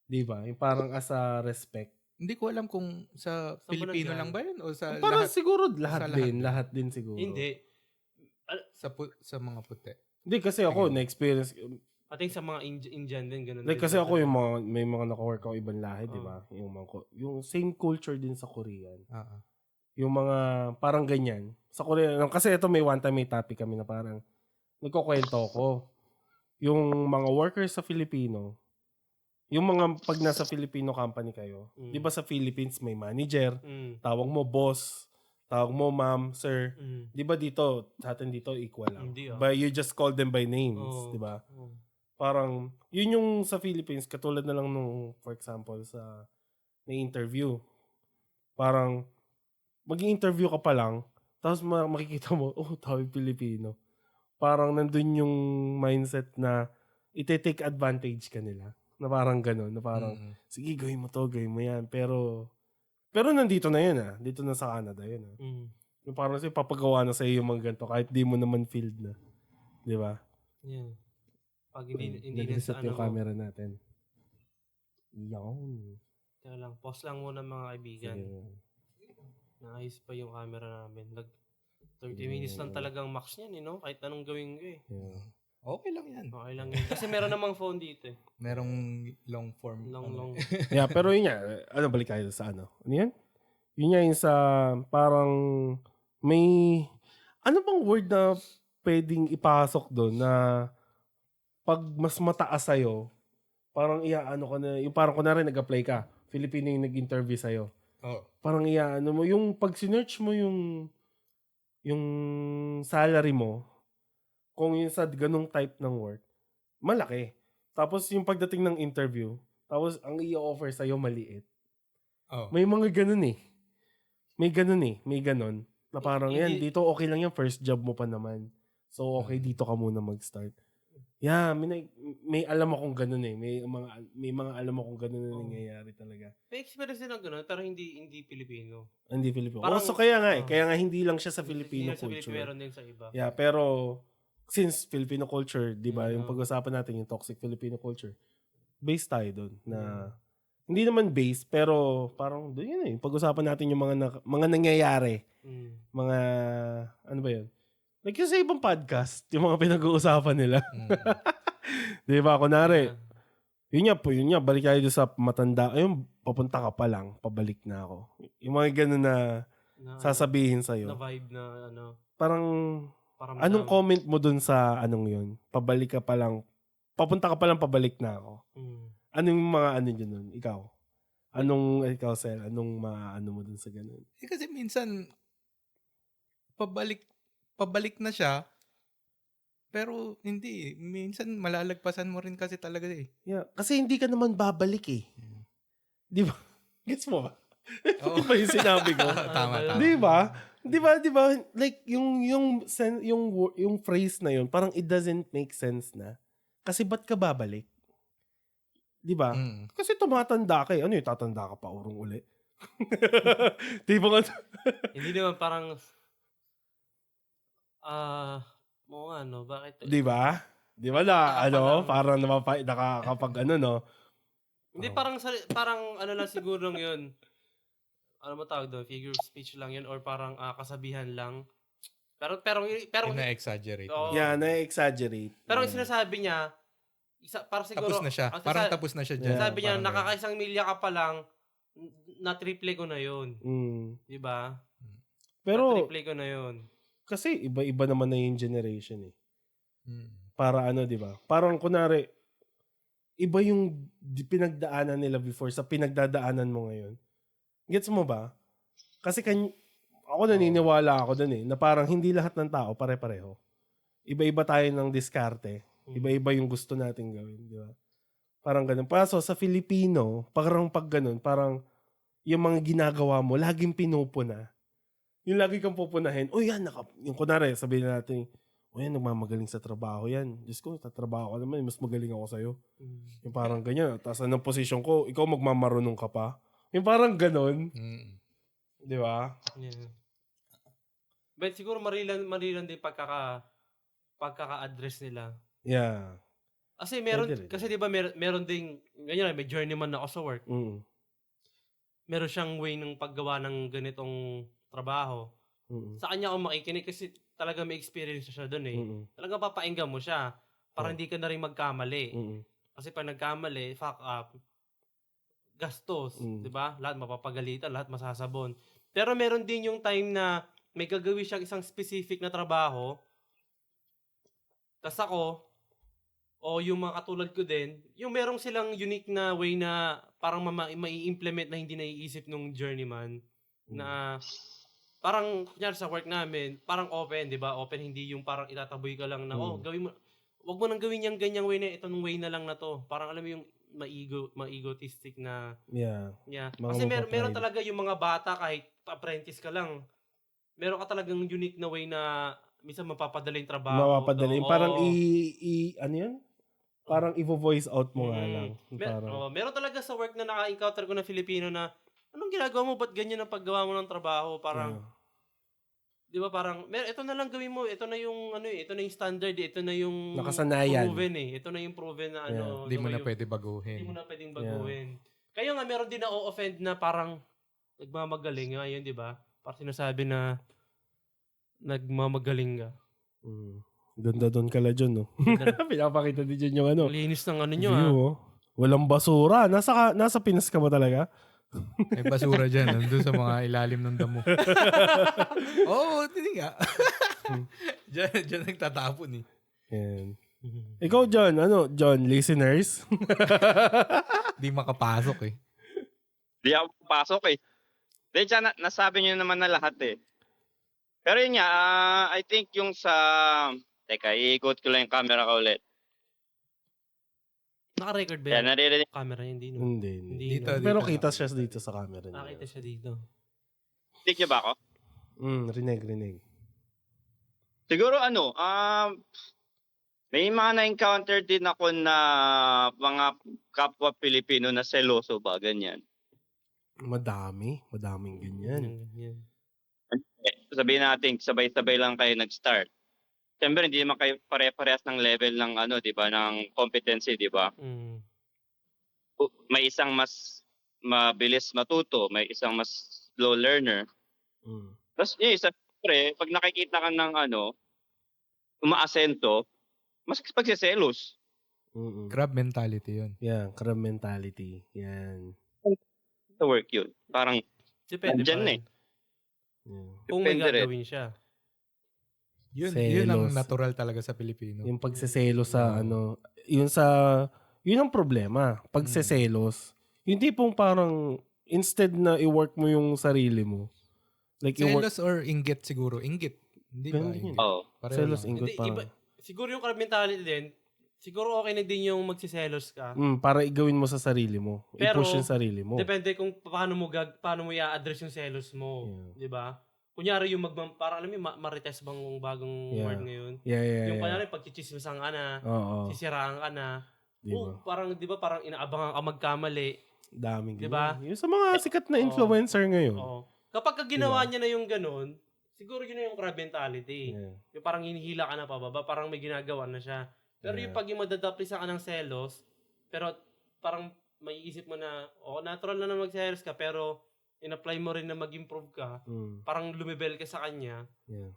Di ba? Yung parang as a respect.
Hindi ko alam kung sa Pilipino lang ba yun o sa
Parang
lahat?
siguro lahat
sa
din. Lahat din siguro.
Hindi.
Sa mga puti.
Hindi kasi ako na-experience.
I think sa mga Indian din, ganun.
Like kasi ako may mga naka-work ako ibang lahi, di ba? Yung same culture din sa Korean. Yung mga parang ganyan. Sa Korea, kasi ito may one time may topic kami na parang nagkukwento ko. Yung mga workers sa Filipino, yung mga pag nasa Filipino company kayo, di ba sa Philippines may manager, tawag mo boss, tawag mo ma'am, sir. Di ba dito, sa atin dito equal lang. But you just call them by names, di ba? Parang, yun yung sa Philippines, katulad na lang nung, for example, sa na-interview. Parang, mag-i-interview ka pa lang, tapos makikita mo, tawag Pilipino. Parang nandun yung mindset na ite-take advantage ka nila. Na parang gano'n, na parang, sige, gawin mo to, gawin mo yan. Pero nandito na yun Dito na sa Canada yun Yung parang papagawa na sa iyo yung mga ganito kahit di mo naman field na. Di ba?
Yeah. Pag hindi
nag-reset yung camera natin. Yan.
Kaya lang, pause lang muna mga kaibigan. Naayos pa yung camera namin. 30 minutes lang talagang max niyan, kahit anong gawin ko
Yeah.
Okay lang yan.
Okay lang yun. Kasi meron namang phone dito
Merong long form.
Long.
Yeah, pero yun nga. Balik tayo sa Ano yan? Yun nga yung sa parang may bang word na pwedeng ipasok doon na pag mas mataas sa'yo, parang ka na, yung parang kunwari nag-apply ka, Filipino yung nag-interview sa'yo. Parang mo, yung pag sinearch mo yung salary mo, kung yung sa ganung type ng work, malaki. Tapos yung pagdating ng interview, tapos ang i-offer sa'yo maliit. May mga ganun May ganun. Na parang yan, dito okay lang yan, first job mo pa naman. So okay, dito ka muna mag-start. Yeah, may alam akong ganun May mga alam akong ganun na nangyayari talaga.
May experience din ng ganun, pero hindi Pilipino.
Hindi Filipino.
Parang,
so kaya nga kaya nga hindi lang siya sa Filipino
culture.
culture.
Meron din sa iba.
Yeah, pero since Filipino culture, 'di ba, yung pag-usapan natin yung toxic Filipino culture, based tayo doon na hindi naman based pero parang doon yun pag-usapan natin yung mga nangyayari. Mga ano ba 'yun? Like yung sa ibang podcast, yung mga pinag-uusapan nila. 'Di ba? Kunwari, yun nga, balik tayo sa matanda. Ayun, papunta ka pa lang, pabalik na ako. Yung mga ganun na sasabihin sa'yo.
Na vibe na
Parang, anong comment mo dun sa yun? Pabalik ka pa lang, papunta ka pa lang, pabalik na ako. Anong mga yun nun? Ikaw? Ikaw, Sel, anong maano mo dun sa ganun?
Kasi minsan, pabalik na siya, pero hindi. Minsan, malalagpasan mo rin kasi talaga eh.
Yeah. Kasi hindi ka naman babalik eh. Di ba? Gets mo ba?
Oo.
Di ba yung sinabi ko?
Tama.
Di ba? Di ba? Like, yung phrase na yun, parang it doesn't make sense na. Kasi ba't ka babalik? Di ba? Kasi tumatanda ka eh. Ano yung tatanda ka pa urong uli? Di ba nga?
Hindi naman parang bakit?
Di ba? Di ba na, parang nakakapag no?
Hindi, parang ano lang siguro yun. Ano mo tawag doon? Figure of speech lang yun or parang kasabihan lang. Pero
Na-exaggerate.
Oo.
Yeah, na-exaggerate.
Pero ang sinasabi niya, para siguro
Tapos na siya. Parang tapos na siya dyan.
sabi niya,
Parang
nakakaisang milya ka pa lang, na-triple ko na yun. Di ba?
Pero,
Na-triple ko na yun.
kasi iba-iba naman na yung generation eh. Para di ba? Parang kunwari, iba yung pinagdaanan nila before sa pinagdadaanan mo ngayon. Gets mo ba? Kasi ako naniniwala ako dun eh, na parang hindi lahat ng tao pare-pareho. Iba-iba tayo ng diskarte. Iba-iba yung gusto nating gawin, di ba? Parang ganun. Paso sa Filipino, pag ganun, parang yung mga ginagawa mo, laging pinupuna. Yung lagi kang pupunahin, yung kunwari, sabihin natin, yan, nagmamagaling sa trabaho yan. Diyos ko, tatrabaho ka naman, mas magaling ako sa'yo. Yung parang ganyan. Tapos anong posisyon ko, ikaw magmamarunong ka pa. Yung parang ganun. Di ba?
Yeah. But siguro marilan din pagkaka-address nila.
Yeah.
Kasi
Pwede rin.
kasi 'di ba meron ding ganyan, may journeyman ako sa work. Meron siyang way ng paggawa ng ganitong trabaho. Sa kanya ako makikinig kasi talaga may experience siya doon eh. Talaga papainggan mo siya para hindi ka na rin magkamali. Kasi pag nagkamali, fuck up, gastos, 'di ba? Lahat mapapagalitan, lahat masasabon. Pero meron din yung time na may gagawin siyang isang specific na trabaho. Tas ako, o yung mga katulad ko din, yung merong silang unique na way na parang mai-implement na hindi naiisip nung journeyman. Na parang, kunyari sa work namin, parang open, di ba? Open, hindi yung parang itataboy ka lang na, gawin mo, wag mo nang gawin yung ganyang way na, itong way na lang na to. Parang alam mo yung ma-egotistic na.
Yeah.
Kasi meron talaga yung mga bata kahit apprentice ka lang. Meron ka talagang unique na way na minsan mapapadala yung trabaho.
Parang ano yun? Parang i-voice out mo nga lang.
Meron talaga sa work na naka-encounter ko na Filipino na, anong ginagawa mo? Ba't ganyan ang paggawa mo ng trabaho? Parang, di ba parang, ito na lang gawin mo. Ito na yung, ito na yung standard. Ito na yung
nakasanayan.
Proven eh. Ito na yung proven na
Hindi mo na pwede baguhin.
Hindi mo na pwedeng baguhin. Kaya nga, meron din na o-offend na parang nagmamagaling. Ngayon, di ba? Parang sinasabi na nagmamagaling ka.
Ganda doon kala dyan, no? Pinapakita din dyan yung
Linis ng nyo,
view, Walang basura. Nasa Pinas ka ba talaga?
May basura dyan. Nandun sa mga ilalim ng damo. Oo, hindi nga. Dyan nagtatapon eh.
Yan. Ikaw, John, John, listeners?
Di makapasok eh.
Di ako papasok eh. Di dyan, nasabi niyo naman na lahat eh. Pero yun nga, I think yung sa... Teka, iikot ko lang yung camera ko ulit.
Naka-record ba
Kaya
yan?
naririnig.
Camera hindi, no?
Hindi.
Dito,
Pero
dito.
kita siya dito sa camera niya.
Nakita siya dito.
Niyo ba ako?
Rinig.
Siguro may mga na-encounter din ako na mga kapwa Pilipino na seloso ba, ganyan.
Madaming ganyan.
Yan.
Sabihin natin, sabay-sabay lang kayo nag-start. Siyempre, hindi naman kayo pare-parehas ng level ng di ba, ng competency, di ba? May isang mas mabilis matuto, may isang mas slow learner. Tapos, siyempre, pag nakikita ka ng umaasento, mas pagsiselos.
Crab mentality yun.
Yeah, crab mentality. Yan.
Sa work yun. Parang,
Depende
andyan
pa
eh.
rin. Kung may
Depende rin.
gagawin siya.
Yun ang
Selos.
natural talaga sa Pilipino.
Yung pagseselo sa yun ang problema. Pagseselos. Yung tipong parang instead na i-work mo yung sarili mo, like i-work,
Selos or inggit siguro? Inggit. Hindi ba?
Ganun yun.
Inggit.
Oo.
Pareho
selos,
lang.
ingot
Hindi,
pa.
iba, siguro yung crab mentality din, siguro okay na din yung magsiselos ka.
Para igawin mo sa sarili mo.
Pero,
I-push yung sarili mo.
Depende kung paano mo i-address yung selos mo.
Yeah.
Di ba? Kunyari yung para alam mo, marites bang bagong
Yeah.
word ngayon?
Yeah.
Yung kunyari, pagchichismisan ka na,
Oo.
sisiraan ka na,
Diba?
parang, di ba, parang inaabangan ka magkamali.
Daming
Diba?
ganyan. Yung sa mga sikat na influencer ngayon.
Oo. Kapag ginawa niya na yung ganun, siguro yun na yung crab mentality.
Yeah.
Yung parang hinihila ka na pababa, parang may ginagawa na siya. Pero yung pag yung madadaplisa ka ng selos, pero parang may isip mo na, natural na mag-selos ka, pero in-apply mo rin na mag-improve ka, parang lumibel ka sa kanya.
Yeah.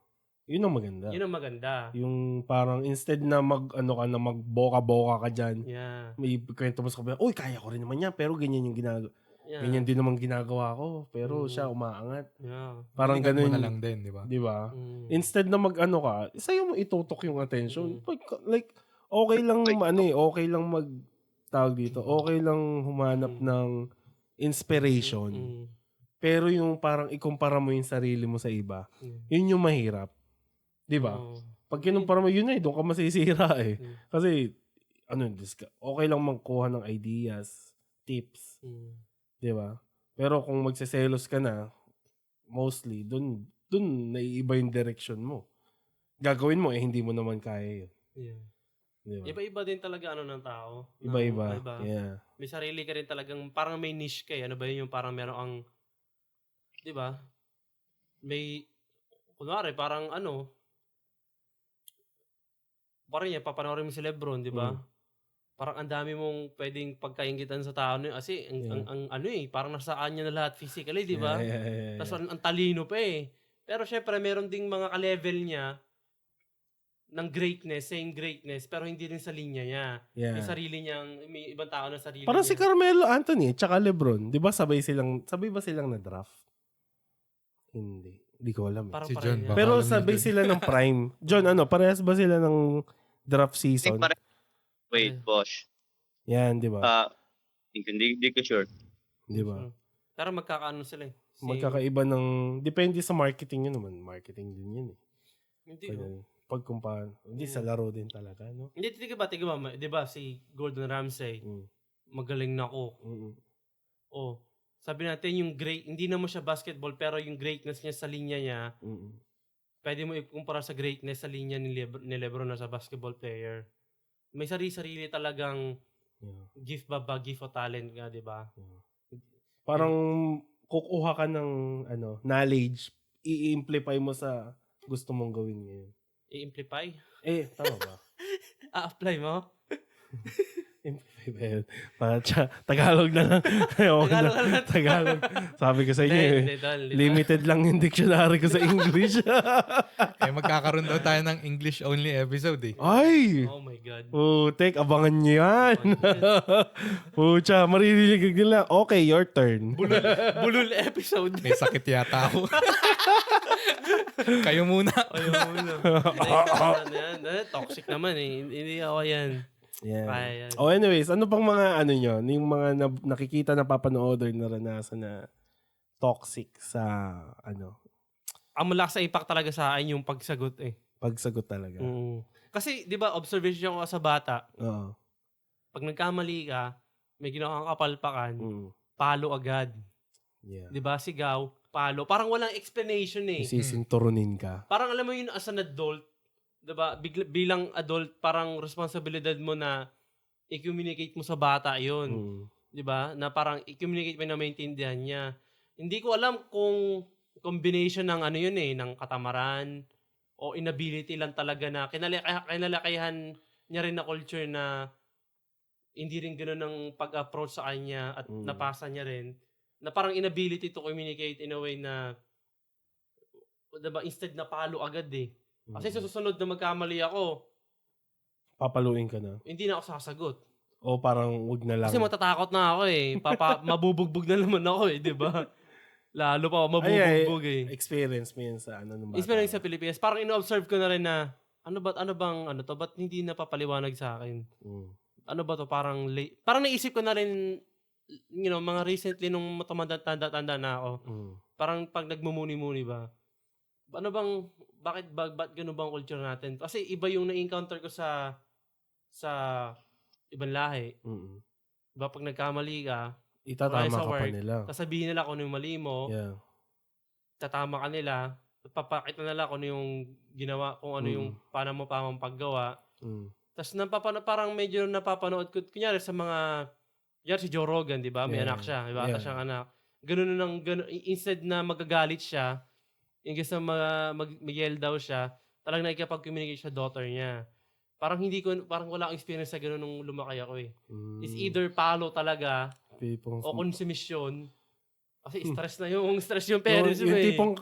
Yun ang maganda.
Yun ang maganda.
Yung parang instead na magboka-boka ka dyan,
Yeah.
may kwento mo sa kapila, uy, kaya ko rin naman yan, pero ganyan yung ginagawa.
Yeah.
Ganyan din naman ginagawa ko, pero siya umaangat.
Yeah.
Parang
Balikan
ganun.
mo na lang din, di ba?
Di ba?
Mm.
Instead na mag-ano ka, sa'yo mo itutok yung attention. Like, okay lang, okay lang tawag dito, okay lang humanap ng inspiration. Pero yung parang ikumpara mo yung sarili mo sa iba, yun yung mahirap. Di ba? Pag kinumpara mo, yun doon ka masisira eh. Kasi, okay lang magkuha ng ideas, tips. Di ba? Pero kung magsiselos ka na, mostly, dun naiiba yung direction mo. Gagawin mo, hindi mo naman kaya yun.
Yeah.
Di ba?
Iba-iba din talaga ng tao.
Iba-iba.
Iba.
Yeah.
May sarili ka rin talagang, parang may niche ka eh. Ano ba yun yung parang meron ang, di ba? May, kunwari, parang parang yan, papanoorin mo si Lebron, di ba? Parang ang dami mong pwedeng pagkaingitan sa tao na yun. Kasi, ang parang nasa kanya na lahat physically, di ba?
Yeah.
Tapos ang talino pa eh. Pero syempre, meron ding mga ka-level niya ng greatness, same greatness, pero hindi rin sa linya niya.
Yeah.
May sarili niyang, may ibang tao na sarili
Parang
niya.
si Carmelo Anthony tsaka LeBron, 'di ba sabay ba silang na draft? Hindi ko alam.
Parang
Si
pareho
John
niya.
ba?
Pero
alam niya
sabay
dun.
sila ng prime. John, parehas ba sila ng draft season?
Wait, Bosh.
Yan, 'di ba?
Hindi ko sure.
'Di ba?
Pero magkakaano sila eh.
Magkakaiba ng depende sa marketing yun naman. Marketing din yun eh.
Hindi.
Pagkumpara. Hindi sa laro din talaga, no?
Hindi, tiga ba, di ba, si Gordon Ramsay, magaling na ako. Sabi natin yung great, hindi na mo siya basketball, pero yung greatness niya sa linya niya, pwede mo ikumpara sa greatness sa linya ni Lebron na sa basketball player. May sarili-sarili talagang gift o talent nga, di ba?
Parang kukuha ka ng knowledge, i-amplify mo sa gusto mong gawin ngayon.
I-amplify?
Tama ba?
A-apply mo?
Amplify ba yun? Tagalog na lang. Tagalog. Sabi ko sa inyo, limited lang yung dictionary ko sa English.
Magkakaroon daw tayo ng English-only episode eh.
Ay!
Oh my God.
Putek, abangan nyo yan. Pucha, maririnig nila. Okay, your turn.
Bulol episode.
May sakit yata ako. Kayo muna.
Toxic naman eh. Hindi ako yan.
Yeah.
Kaya yan.
Anyways, ano pang mga nyo? Yung mga nakikita na papanood or naranasan na toxic sa
Ang malakas sa impact talaga sa akin yung pagsagot eh.
pagsagot talaga.
Kasi, di ba, observation ko sa bata,
Oo.
pag nagkamali ka, may ginawa kang kapalpakan, palo agad.
Yeah.
Di ba, sigaw, palo. Parang walang explanation eh.
Sisinturunin ka.
Parang alam mo yun as an adult, di ba, bilang adult, parang responsibilidad mo na i-communicate mo sa bata yun. Di ba? Na parang i-communicate mo na maintindihan niya. Hindi ko alam kung combination ng yun eh, ng katamaran o inability lang talaga na kinalakayahan niya rin na culture na hindi rin gano'n ang pag-approach sa kanya at napasa niya rin na parang inability to communicate in a way na diba, instead na palo agad eh. Kasi sa susunod na magkamali ako,
Papaluin ka na.
hindi na ako sasagot.
O parang wag na lang.
Kasi matatakot na ako eh. Mabubugbog na naman ako eh, di ba? Lalo pa ako mabubugbog eh.
Experience mo yan sa nung bata.
Experience sa Pilipinas. Parang ino-observe ko na rin na, ba't hindi napapaliwanag sa akin? Ano ba to? Parang naisip ko na rin mga recently nung tanda na ako, parang pag nagmumuni-muni ba, bakit ganun bang culture natin? Kasi iba yung na-encounter ko sa ibang lahi. Diba, pag nagkamali ka,
Itatama
sa
ka pa
work,
nila.
sasabihin nila kung ano yung mali mo,
Yeah.
tatama ka nila, papakita nila kung ano yung ginawa, kung ano yung paano mo pamang paggawa. Tapos parang medyo napapanood ko, kunyari sa mga, si Joe Rogan, di ba? May
Yeah.
anak siya, may bata
Yeah.
siyang anak. Ganun, instead na magagalit siya, imbes na mag-yell daw siya, talagang nakikipag-communicate sa daughter niya. Parang wala akong experience sa ganun nung lumaki ako eh. It's either palo talaga, o konsumisyon. Kasi stress yung parents mo
yung
eh.
tipong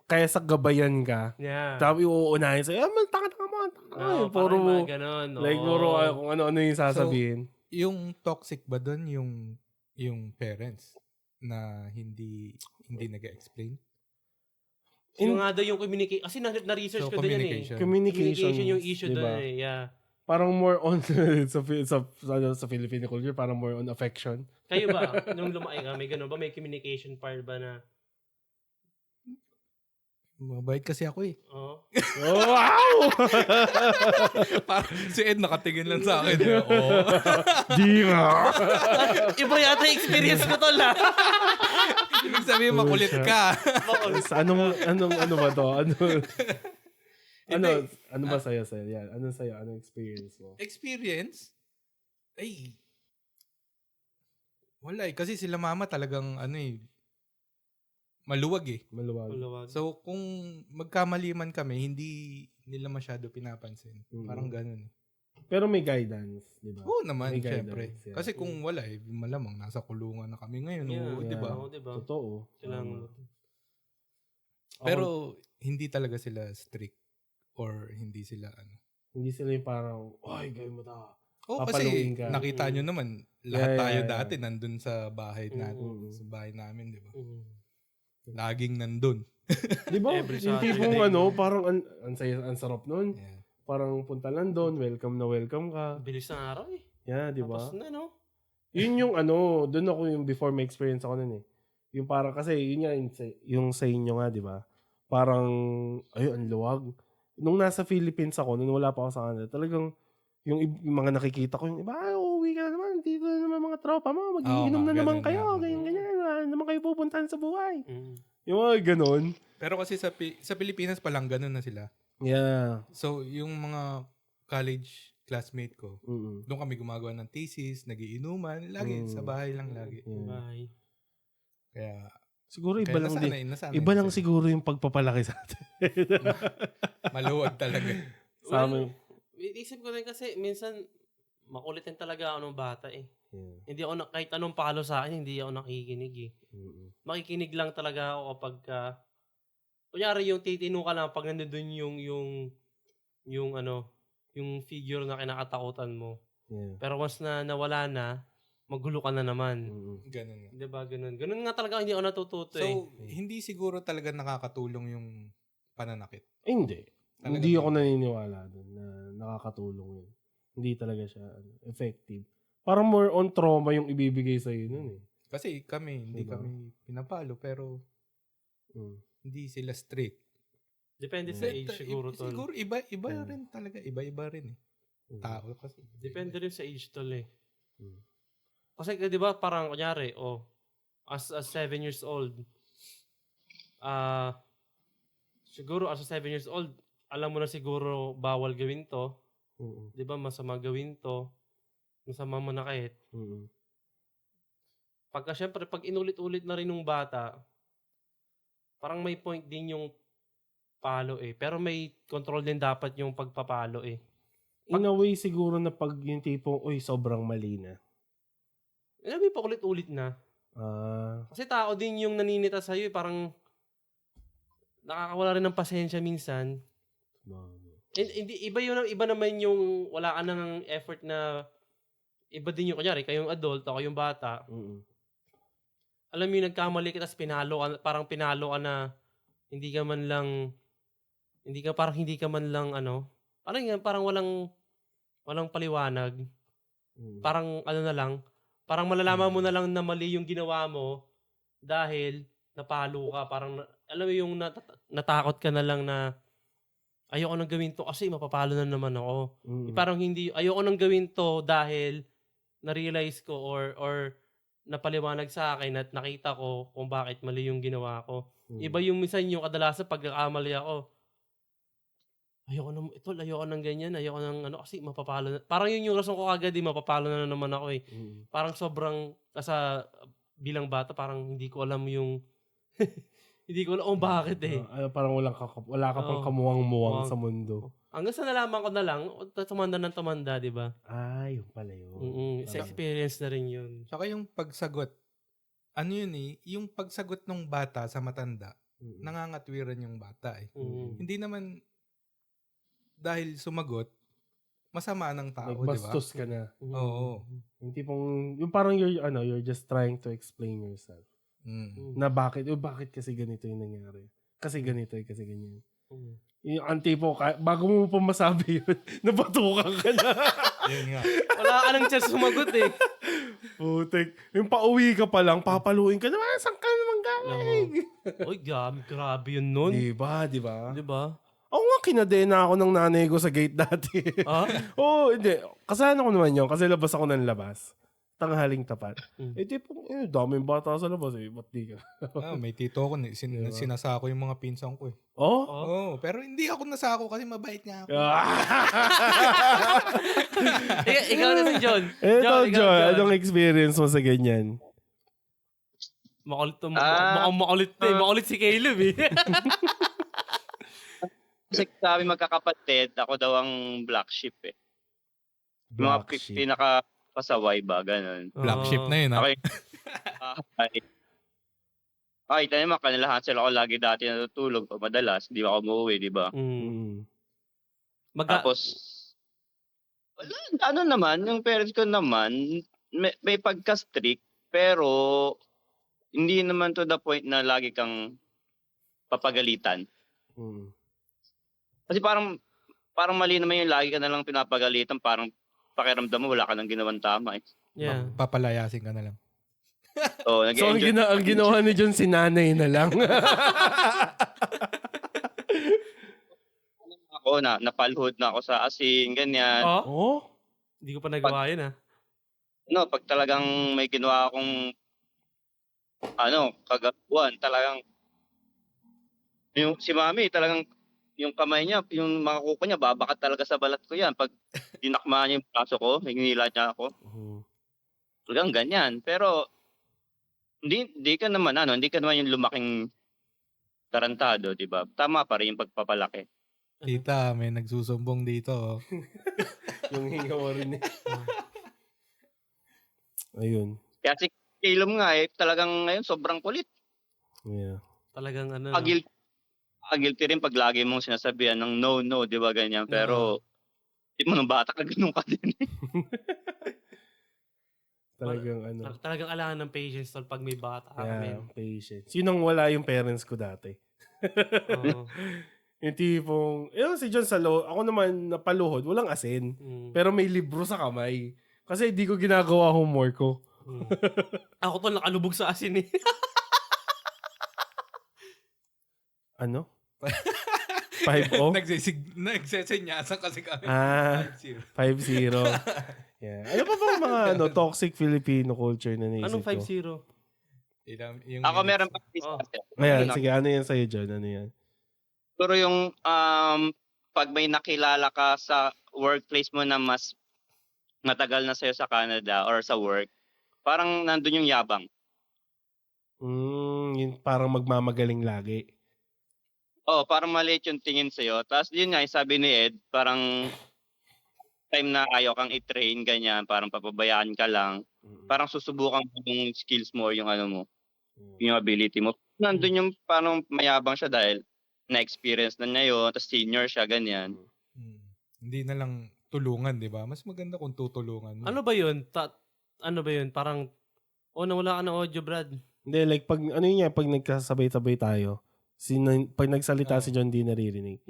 kaya sa gabayan ka,
Yeah.
tapos uuunahin sa'yo, taka mo.
No,
Puro,
parang mga ganun.
like, puro kung ano-ano yung sasabihin.
Yung toxic ba doon yung parents na hindi nag-explain?
Yung nga daw yung communication. Kasi na-research ko din yan eh. Communication yung issue
diba?
doon eh. Yeah.
Parang more on sa Filipino culture, parang more on affection.
Kayo ba? Nung lumaki ka, may ganun ba? May communication part ba na?
Mabait kasi ako eh.
Oh.
Oh, wow!
Parang si Ed nakatingin lang sa akin. Eh. Oh.
Di nga!
Iba yata yung experience ko tol ha.
Ibig sabihin makulit ka.
Ano ba to? Ano ba sa'yo? Yan. Ano sa'yo? Anong experience mo?
Experience? Ay. Wala eh. Kasi sila mama talagang maluwag eh.
Maluwag.
So kung magkamali man kami, hindi nila masyado pinapansin. Parang ganun eh.
Pero may guidance, di ba?
Oo naman,
May
syempre.
guidance, yeah.
Kasi kung wala eh, malamang nasa kulungan na kami ngayon.
Yeah,
Oo, di ba?
Oo, diba?
Totoo.
Kailangan.
Pero hindi talaga sila strict or hindi sila
Hindi sila yung parang, ay, gawin mo ta.
Oo,
Papaluin
kasi
ka.
nakita nyo naman, lahat tayo
Yeah.
dati nandun sa bahay natin, sa bahay namin, di ba? Laging nandun.
Di ba?
Every
Yung tipong
Saturday.
parang ang sarap nun.
Yeah.
Parang punta lang doon, welcome ka.
Bilis ng araw eh.
Yeah, di ba?
Tapos na no?
Yun yung doon ako yung before my experience ako nun eh. Yung parang kasi, yun nga, yung sa inyo nga, di ba? Parang, ang luwag. Nung nasa Philippines ako, nung wala pa ako sa kanila, talagang, yung mga nakikita ko, yung iba, uuwi ka naman, dito naman mga tropa mo, mag-iinom na naman kayo, ganyan, wala naman kayo pupuntahan sa buhay. Yung mga ganon.
Pero kasi sa Pilipinas pa lang ganun na sila.
Yeah.
So, yung mga college classmate ko,
Mm-mm.
doon kami gumagawa ng thesis, nagiinuman, lagi sa bahay lang lagi.
Yeah.
Bye.
Kaya,
Siguro iba lang din.
nasanay
Iba lang
sila.
siguro yung pagpapalaki sa atin.
Maluwag talaga.
Sa amin.
Isip ko din kasi minsan makulitin talaga ako nung bata eh.
Yeah.
Hindi ako kahit anong palo sa akin, hindi ako nakikinig eh.
Mm-mm.
Makikinig lang talaga ako kapag kunyari yung titino ka lang pag nandun yung figure na kinakatakutan mo.
Yeah.
Pero once na nawala na, magulo ka na naman.
Mm-mm.
Ganun nga.
Diba ganun? Ganun nga talaga hindi ako natututo eh.
So, hindi siguro talaga nakakatulong yung pananakit.
Hindi.
Talaga
Hindi
ba?
ako naniniwala doon na nakakatulong yun. Hindi talaga siya effective. Parang more on trauma yung ibibigay sa'yo nun eh.
Kasi kami, hindi
Diba?
kami pinapalo, pero hindi sila strict.
Depende sa age siguro tol.
Siguro iba rin talaga. Iba-iba rin eh. Tao kasi.
Depende rin sa age tol eh. Kasi di ba parang kunyari, as 7 years old, siguro as 7 years old, alam mo na siguro bawal gawin to. Di ba masama gawin to. Masama mo na kahit. Pagka syempre, pag inulit-ulit na rin ng bata, parang may point din yung palo eh. Pero may control din dapat yung pagpapalo eh.
In a way siguro na pag yung tipong, sobrang mali na.
May paulit-ulit na. Kasi tao din yung naninita sa'yo eh. Parang nakakawala rin ng pasensya minsan. Hindi, iba naman yung wala ka ng effort na iba din yung, kunyari, kayong adult, ako yung bata. Alam mo yung nagkamali ka, tapos parang pinalo ka na hindi ka man lang parang walang paliwanag. Parang na lang, Parang malalaman mo na lang na mali yung ginawa mo dahil napalo ka. Parang, alam mo yung natakot ka na lang na ayoko nang gawin to kasi mapapalo na naman ako. Parang hindi, ayoko nang gawin to dahil na-realize ko or napaliwanag sa akin at nakita ko kung bakit mali yung ginawa ko. Iba yung minsan yung kadalasan pagkakamali ako. Ayoko nang ganyan, ayoko nang ano kasi mapapalo na. Parang yun yung rason ko kagad, mapapalo na naman ako eh. Parang sobrang, bilang bata, parang hindi ko alam yung, hindi ko alam kung bakit eh.
Parang wala ka pang kamuwang-muwang sa mundo.
Hanggang sa nalaman ko na lang, tumanda ng tumanda, di ba?
Yun pala yun.
Sa experience na rin yun.
Tsaka yung pagsagot, ano yun eh, yung pagsagot ng bata sa matanda, nangangatwiran yung bata eh. Hindi naman dahil sumagot, masama ng tao, di ba?
Nagbastos ka na.
Oo.
Yung parang you're just trying to explain yourself. Na bakit kasi ganito yung nangyari. Kasi ganito kasi ganyan. Yung antipo, bago mo pa masabi yun, nabatukan ka na.
Yun nga.
Wala ka nang chance sumagot eh.
Putik. Yung pauwi ka pa lang, papaluin ka naman, saan ka naman galing?
Uy, grabe yun nun.
Diba?
Di ba?
Ako nga, kinadena ako ng nanay ko sa gate dati. Hindi. Kasalanan ko naman yun, kasi labas ako ng labas. Tanghaling tapat. Daming bata sa labas eh. Ba't di ka?
May tito ko, sinasako yung mga pinsan ko eh.
Oh?
Pero hindi ako nasako kasi mabait nga ako.
Ikaw na si John.
Ikaw, John. Anong experience mo sa ganyan?
Makulit to. Makulit to eh. Makulit si Caleb eh.
Kasi sabi magkakapatid, ako daw ang black sheep eh. Mga pinaka-pasaway ba, ganun.
Black sheep na yun ha.
Okay. Tayo naman, kanilahan sila ako lagi dati natutulog. Madalas, di ba ako umuwi, di ba? Tapos, wala, ano naman, yung parents ko naman, may pagka-strict, pero hindi naman to the point na lagi kang papagalitan. Kasi parang mali naman yung lagi ka na lang pinapagalitan, parang pakiramdam mo wala ka nang ginawang tama eh.
Yeah.
Papalayasin ka na lang.
So, ang ginawa ni John, sinanay na lang.
Ako napalhod na ako sa asin, ganyan.
Hindi ko pa nagawa yun ah.
Pag talagang may ginawa akong kagabuan, talagang yung si mami talagang yung kamay niya, yung mga kuko niya, babakat talaga sa balat ko yan. Pag dinakma niya yung braso ko, hinila niya ako. Talagang ganyan. Pero, hindi ka naman yung lumaking tarantado, di ba? Tama pa rin yung pagpapalaki.
Tita, may nagsusumbong dito.
Yung hingaw rin eh. Ayun.
Kaya si Caleb nga talagang ngayon sobrang kulit.
Yeah.
Talagang
Guilty rin pag lagi mong sinasabihan ng no, di ba ganyan. Pero, di mo nung bata ka, ganun ka din.
Talagang kailangan ng patience tol pag may bata kami.
Patience. Yun ang wala yung parents ko dati. Yung tipong, si John ako naman napaluhod, walang asin. Pero may libro sa kamay. Kasi hindi ko ginagawa homework ko.
Ako tol, nakalubog sa asin eh.
Ano? 5-0?
Nagsesenyasan kasi kami.
5-0. Yeah. Ano pa bang mga toxic Filipino culture na naisip
Anong
ko?
5-0?
Ako meron pa.
Ayan, sige, ano yan sa'yo, John? Ano yan?
Pero yung pag may nakilala ka sa workplace mo na mas matagal na sa'yo sa Canada or sa work, parang nandun yung yabang.
Yun, parang magmamagaling lagi.
Parang maliit yung tingin sa'yo. Tapos yun nga, sabi ni Ed, parang time na ayaw kang i-train, ganyan, parang papabayaan ka lang. Parang susubukan mo yung skills mo, yung mo, yung ability mo. Nandun yung parang mayabang siya dahil na-experience na niya yun, tapos senior siya, ganyan.
Hindi na lang tulungan, di ba? Mas maganda kung tutulungan mo.
Ano ba yun? Parang, nawala ka ng audio, Brad.
Hindi, like, pag nagkasabay-sabay tayo, Pag nagsalita si John, di naririnig.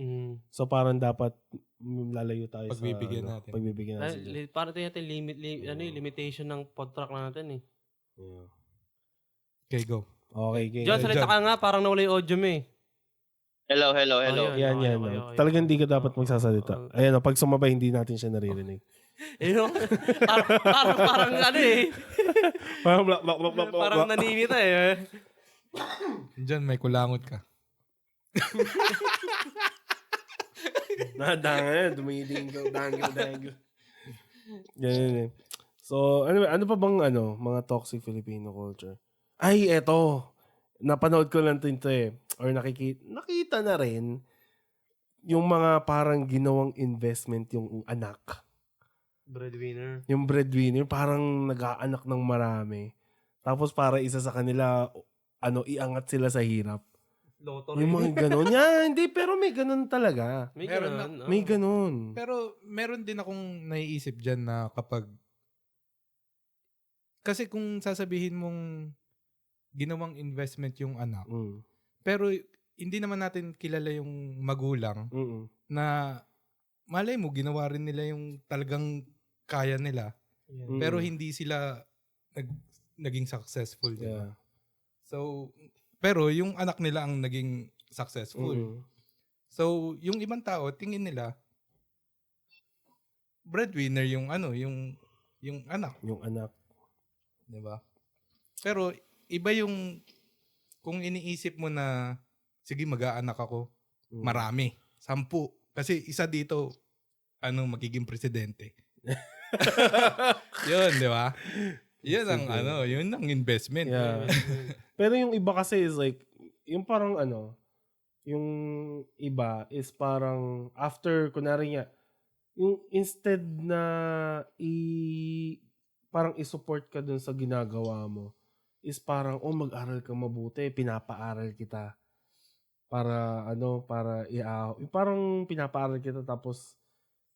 So parang dapat lalayo tayo
Pagbibigyan
sa
natin.
Pagbibigyan natin.
Para tayo natin limitation ng pod track natin eh.
Yeah.
Okay, go.
Okay.
John, salita ka nga, parang nawala yung audio mo eh.
Hello.
Ayun.
Yan.
Okay.
Talagang hindi ka dapat magsasalita. Ayan, pag sumabay, hindi natin siya naririnig.
Parang ano eh.
Parang bla, bla, bla, bla, bla,
Parang
bla.
naninita eh.
Diyan, may kulangot ka.
Dangal, dumidingle, dangle. Ganyan eh. So, ano pa bang mga toxic Filipino culture? Ay, eto. Napanood ko lang ito eh. Or nakita na rin yung mga parang ginawang investment yung anak.
Breadwinner.
Yung breadwinner, parang nag-aanak ng marami. Tapos para isa sa kanila, iangat sila sa hirap.
Lottery.
Yung mga ganun. Hindi, pero may ganun talaga.
May
Meron
ganun.
May ganun.
Pero meron din akong naiisip dyan na kasi kung sasabihin mong ginawang investment yung anak, pero hindi naman natin kilala yung magulang na malay mo, ginawa rin nila yung talagang kaya nila.
Yeah.
Pero hindi sila naging successful. Diba?
Yeah.
So, pero yung anak nila ang naging successful. So, yung ibang tao, tingin nila, breadwinner yung anak.
Yung anak.
Diba? Pero, iba yung, kung iniisip mo na, sige, mag-aanak ako, marami, 10. Kasi isa dito, magiging presidente. Yun, di ba? Yun ang yun ang investment.
Yeah. Pero yung iba kasi is like, yung parang yung iba is parang after, kunwari nga, yung instead na parang i-support ka dun sa ginagawa mo, is parang, mag-aral ka mabuti, pinapaaral kita. Para parang pinapaaral kita tapos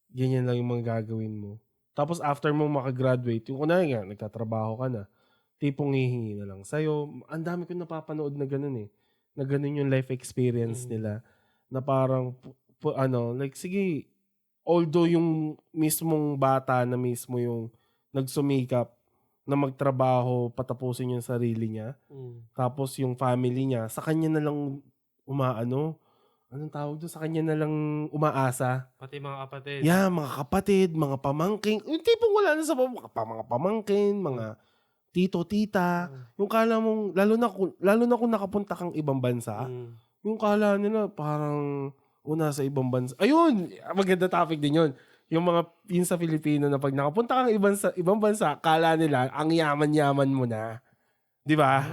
ganyan lang yung mga gagawin mo. Tapos after mo makagraduate, yung kunwari nga, nagtatrabaho ka na, tipong hihingi na lang sa'yo. Ang dami ko napapanood na ganun eh. Na ganun yung life experience nila. Na parang, like, sige, although yung mismong bata na mismo yung nagsumikap na magtrabaho, patapusin yung sarili niya, tapos yung family niya, sa kanya na lang anong tawag doon? Sa kanya na lang umaasa.
Pati mga kapatid.
Yeah, mga kapatid, mga pamangkin. Yung tipong wala na sa mga pamangkin, mga tito, tita. Yung kala mong, lalo na kung nakapunta kang ibang bansa, yung kala nila parang sa ibang bansa. Ayun, maganda topic din yun. Yung sa Filipino na pag nakapunta kang ibang bansa, kala nila, ang yaman-yaman mo na. Di ba?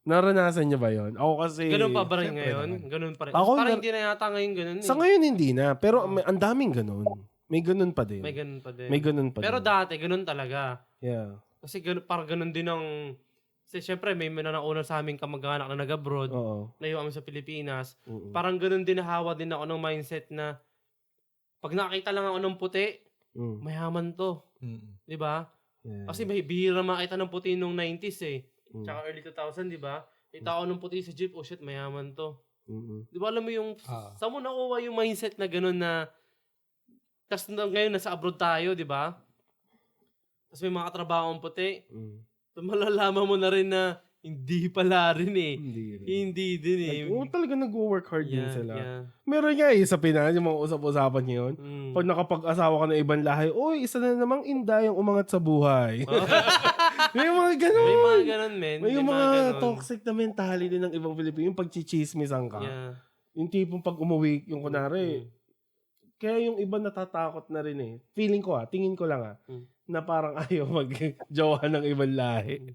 Naranasan niyo ba yun? Ako kasi...
Ganun pa ba rin
Siyempre
ngayon?
naman.
Ganun pa rin.
Ako,
Parang hindi na yata ngayon ganun eh.
Sa ngayon hindi na. Pero ang daming ganun. May ganun pa din.
May ganun pa din.
May ganun pa
Pero
din.
dati, ganun talaga.
Yeah.
Kasi parang ganun din ang... Kasi syempre, may nauna sa aming kamag-anak na nag-abroad.
Oo.
Layo kami sa Pilipinas.
Mm-mm.
Parang ganun din nahawa din ako ng mindset na pag nakita lang ako ng puti, mayaman to. Di ba?
Yeah.
Kasi may bihira makita ng puti nung 90s eh.
Mm.
Tsaka early 2000, di ba? Kita ako ng puti sa jeep, oh shit, mayaman to.
Mm-mm.
Di ba alam mo yung, saan mo nakuha yung mindset na gano'n na, tas ngayon nasa abroad tayo, di ba? Tas may mga katrabaho ang puti. So malalaman mo na rin na, hindi pala rin eh. Hindi din eh.
Talaga nag-work hard din
Yeah,
sila.
yeah.
Meron nga sa Pinas, yung mga usap-usapan ngayon. Pag nakapag-asawa ka ng ibang lahi, isa na namang inday ang umangat sa buhay. May mga ganun.
May mga ganun, men.
May yung mga
ganun.
toxic na mentality ng ibang Pilipino. Yung pag-chichismisan ka.
Yeah.
Yung tipong pag umuwi, yung kunwari, kaya yung iba natatakot na rin eh. Feeling ko tingin ko lang na parang ayaw mag-jowa ng ibang lahi.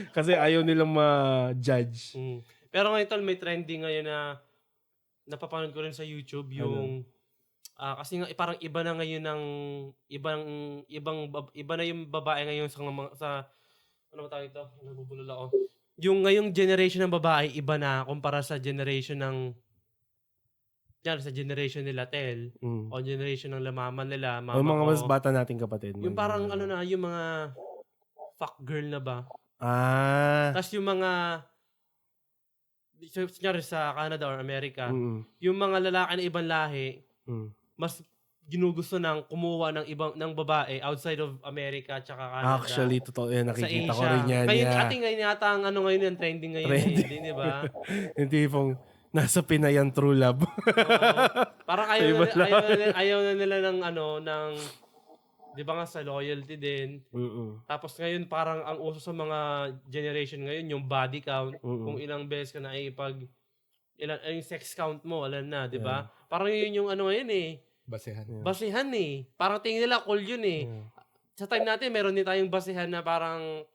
Kasi ayaw nilang ma-judge.
Pero ngayon tol, may trending ngayon na napapanood ko rin sa YouTube yung kasi nga parang iba na ngayon ng iba na yung babae ngayon sa ano ba tawag ito? Nabubulol ako. Yung ngayong generation ng babae iba na kumpara sa generation ng sa generation nila Tel o generation ng lamaman nila, mama
Yung mga
ko.
mas bata nating kapatid.
Yung parang yung mga fuck girl na ba?
Ah.
Tapos yung mga kunyari sa Canada or America,
Mm.
yung mga lalaki na ibang lahi,
Mm.
mas ginugusto ng kumuha ng babae outside of America at Canada.
Actually, totoo yan.
sa
Nakikita ko
Asia.
rin yan.
Ngayon,
Yeah.
ating ngayon yata ang ngayon yung trending ngayon.
Trending.
Di ba?
Yung tipong nasa Pinay ang true love.
Oo. Parang
Iba lang.
ayaw na nila ng di ba nga sa loyalty din.
Mm-mm.
Tapos ngayon parang ang uso sa mga generation ngayon yung body count,
Mm-mm.
kung ilang beses ka na yung sex count mo, alam na, di ba? Parang yun yung ngayon
Basehan.
Yeah.
basihan Parang tingin nila cool yun
Yeah.
Sa time natin meron din tayong basihan na parang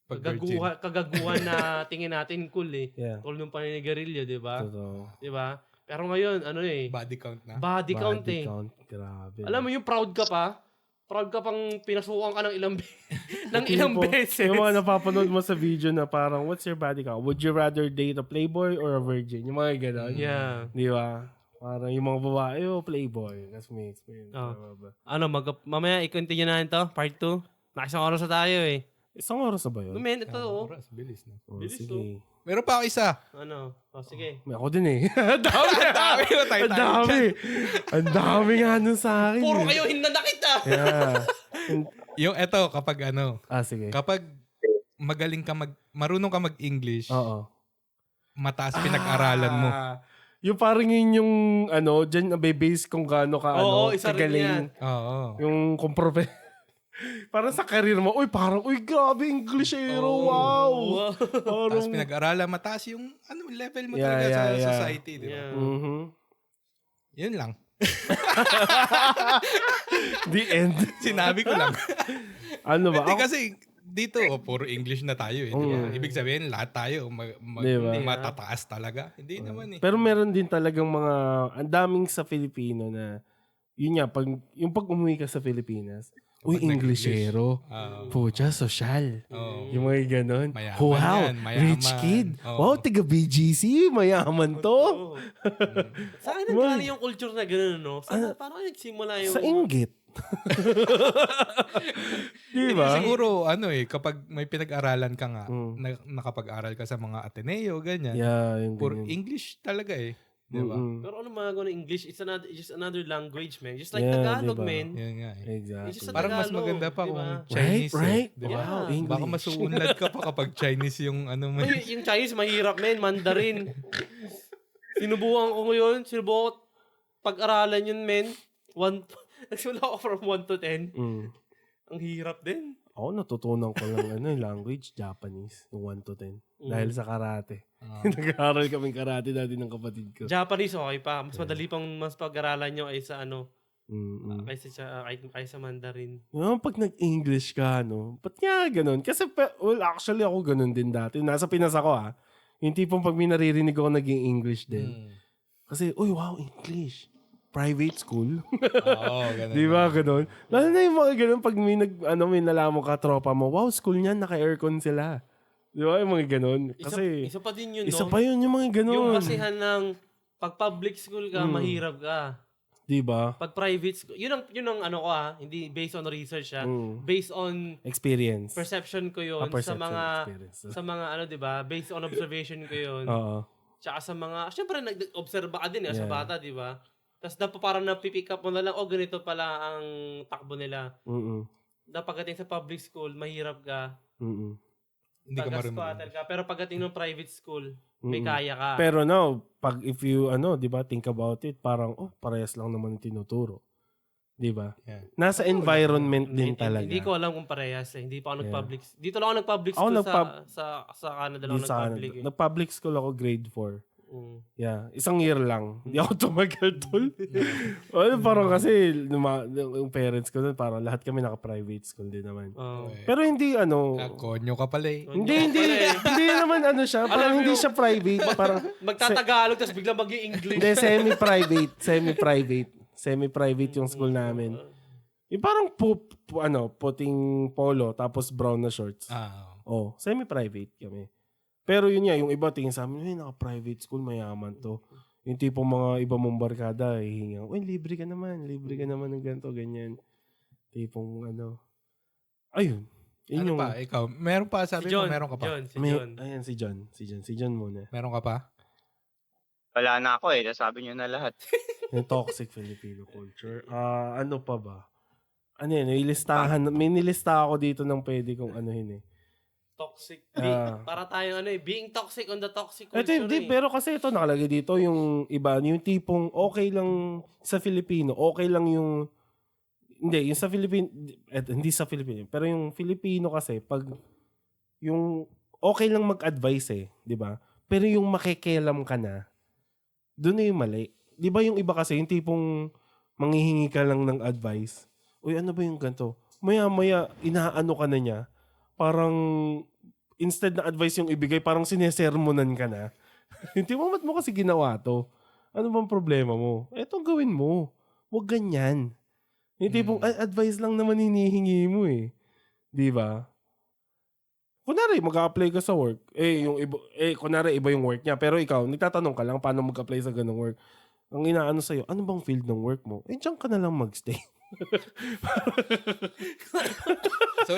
Pag virgin.
kagaguhan na tingin natin cool
Yeah.
Cool nung paninigarilyo, di ba?
Totoo.
Di ba? Pero ngayon,
Body count na.
body count
Body count. Grabe.
Alam mo yung proud ka pang pinasukan ka ng ilang ng
Yung
ilang
tipong-
beses.
Yung mga napapanood mo sa video na parang, what's your body count? Would you rather date a playboy or a virgin? Yung mga gano'n.
Yeah.
Di ba? Parang yung mga babae, playboy. Kasi may experience.
Oh.
Ba?
Mamaya i-continue natin to, part 2. Nakisang oras na tayo
Isang oras na ba yun?
Men, ito
Oras, bilis na.
Oh,
bilis,
sige.
Meron pa ako isa.
Sige.
May ako din eh. Ang dami.
Dami na tayo.
Ang dami. Ang dami nga nun sa akin.
Puro
eh.
kayo hinanakit
Yeah.
Yung eto, kapag
Sige.
kapag marunong ka mag-English,
Oo.
mataas pinag-aralan mo.
Yung parang yun yung, dyan nabe-base kung gaano ka,
Oo, isa rin
kagaling.
yan.
Oo.
Yung parang sa career mo, grabe, Englishero,
Oo.
wow.
Tapos
Parang,
pinag-aralan, mataas yung level mo
Yeah,
talaga
yeah,
sa
yeah.
society, di ba?
Yeah.
Mhm.
Yun lang.
The end.
Sinabi ko lang.
Ano ba?
Hindi
Ako,
kasi dito, puro English na tayo eh. Di ba? Ibig sabihin, lahat tayo
Diba?
matataas talaga. Hindi naman eh.
pero meron din talagang mga, ang daming sa Filipino na, yun nga, pag umuwi ka sa Pilipinas,
Kapag
Englishero. Pucha, social.
Oo.
Yung mga ganon.
Mayaman
Wow,
yan, mayaman.
rich kid.
Oo.
Wow, tiga BGC, mayaman to.
Sa akin nagkano yung culture na gano'n, no? Paano kayo nagsimula yung...
Sa inggit. Di ba?
Siguro, kapag may pinag-aralan ka nga,
Mm.
nakapag-aral ka sa mga Ateneo, ganyan.
Yeah, yung
Puro
ganyan.
English talaga eh. Di ba?
Mm-mm.
Pero ano magagawa ng English? It's just another language, man. Just like
Yeah,
Tagalog,
diba?
man.
Yun nga eh.
It's just
Exactly.
a
Parang mas
Tagalog,
maganda pa
di
kung
ba?
Chinese
Right?
eh. Di ba?
Wow,
Yeah.
English.
Baka masuunlad ka pa kapag Chinese yung mo.
Uy, yung Chinese, mahirap, man. Mandarin. Sinubukan ko ngayon. Sinubukan ko pag-aralan yun, men. Nagsimula ako from 1 to 10. Ang hirap din.
Ako natutunan ko lang yung language, Japanese, yung 1 to 10. Dahil sa karate. Nag-aaral kaming karate dati ng kapatid ko.
Japanese, okay pa. Mas madali pang mas pag-aralan nyo ay sa kaysa Mandarin.
Yung pag nag-English ka, ba't nga ganun? Kasi, actually ako ganun din dati. Nasa Pinas ako, Yung tipong pag may naririnig ako naging English din. Kasi, wow, English. Private school.
Oo, ganun.
Di ba, ganun? Lalo na yung mga ganun, pag may nalaman ka, tropa mo, wow, school niyan, naka-aircon sila. Di ba, yung mga ganun? Kasi,
Isa pa din yun,
isa
no?
pa yun, yung mga ganun.
Yung basihan ng pag public school ka, mahirap ka.
Di ba?
Pag private school, yun ang ano ko hindi based on research based on
Experience.
perception ko yun sa
Perception,
mga
experience.
sa mga di ba? Based on observation ko yun.
Oo.
Tsaka sa mga, syempre nag-observe ka din sa
Yeah.
bata, di ba? Tapos parang napipick up mo na lang, ganito pala ang takbo nila.
Mm-mm.
Pagdating sa public school, mahirap ka.
Mm-mm.
Hindi ka marunong.
Taga-squatter ka. Pero pagdating ng private school, may kaya ka.
Pero if you, di ba, think about it, parang, parehas lang naman yung tinuturo. Di ba?
Yeah.
Nasa environment din talaga.
Hindi ko alam kung parehas Hindi pa ako
Yeah.
nag-public. Dito lang ako nag-public
Ako
school sa Canada lang
Di
ako
sa
nag-public.
Nag-public school ako grade 4.
Mm.
Yeah. 1 year lang. Hindi ako tumagal tol. Parang kasi, yung parents ko nun, parang lahat kami naka-private school din naman. Pero hindi
Konyo ka pala eh.
hindi naman siya. Parang hindi siya private. Parang,
Magtatagalog tapos biglang mag-i-English.
hindi, semi-private yung school namin. Yung parang puting polo tapos brown na shorts. Semi-private kami. Pero yun nga, yung iba tingin sa amin, naka-private school, mayaman to. Yung tipong mga iba mong barkada, hihinga, libre ka naman ng ganito, ganyan. Tipong ayun. Yun
Ano pa? Ikaw? Meron pa? Sabi mo, meron ka pa?
Ayan, si John. Si John muna.
Meron ka pa?
Wala na ako eh. Nasabi niyo na lahat.
Yung toxic Filipino culture. Ano pa ba? Ano yun? May nilista ako dito ng pwede kong anuhin eh.
Toxic.
Ah.
Para tayong being toxic on the toxic
Ito,
culture.
hindi, pero kasi ito nakalagay dito yung iba, yung tipong okay lang sa Filipino, okay lang yung hindi, yung sa Filipino, hindi sa Filipino, pero yung Filipino kasi pag yung okay lang mag-advise eh, 'di ba? Pero yung makikialam ka na, doon na yung mali. 'Di ba yung iba kasi yung tipong manghihingi ka lang ng advice. Uy, ano ba yung ganito? Maya-maya inaano ka na niya. Parang instead na advice yung ibigay, parang sinesermonan ka na. Hindi mo, ba't mo kasi ginawa to? Ano bang problema mo? Etong gawin mo. Huwag ganyan. Hindi pong advice lang naman hinihingi mo eh. Di ba? Kunwari, mag-a-apply ka sa work. Kunwari, iba yung work niya. Pero ikaw, nagtatanong ka lang paano mag-apply sa ganung work. Ang inaano sa'yo, ano bang field ng work mo? Diyan ka na lang magstay.
So,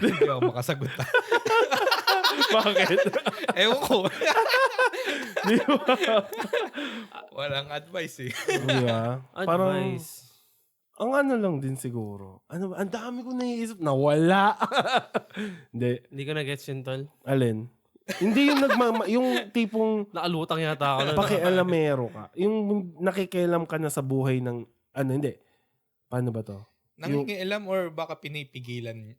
hindi ako makasagot.
Bakit?
Ewan ko.
Di ba?
Walang advice eh.
Di ba? Parang,
Advice.
ang ano lang din siguro. Ano, ang dami ko naiisip na wala. Hindi.
Hindi ko na-gets yun, tol.
Alin? Hindi yung yung tipong
Nakalutang yata ako.
pakialamero ka. Yung nakikialam ka na sa buhay ng, hindi. Paano ba to?
Nangingialam or baka pinipigilan?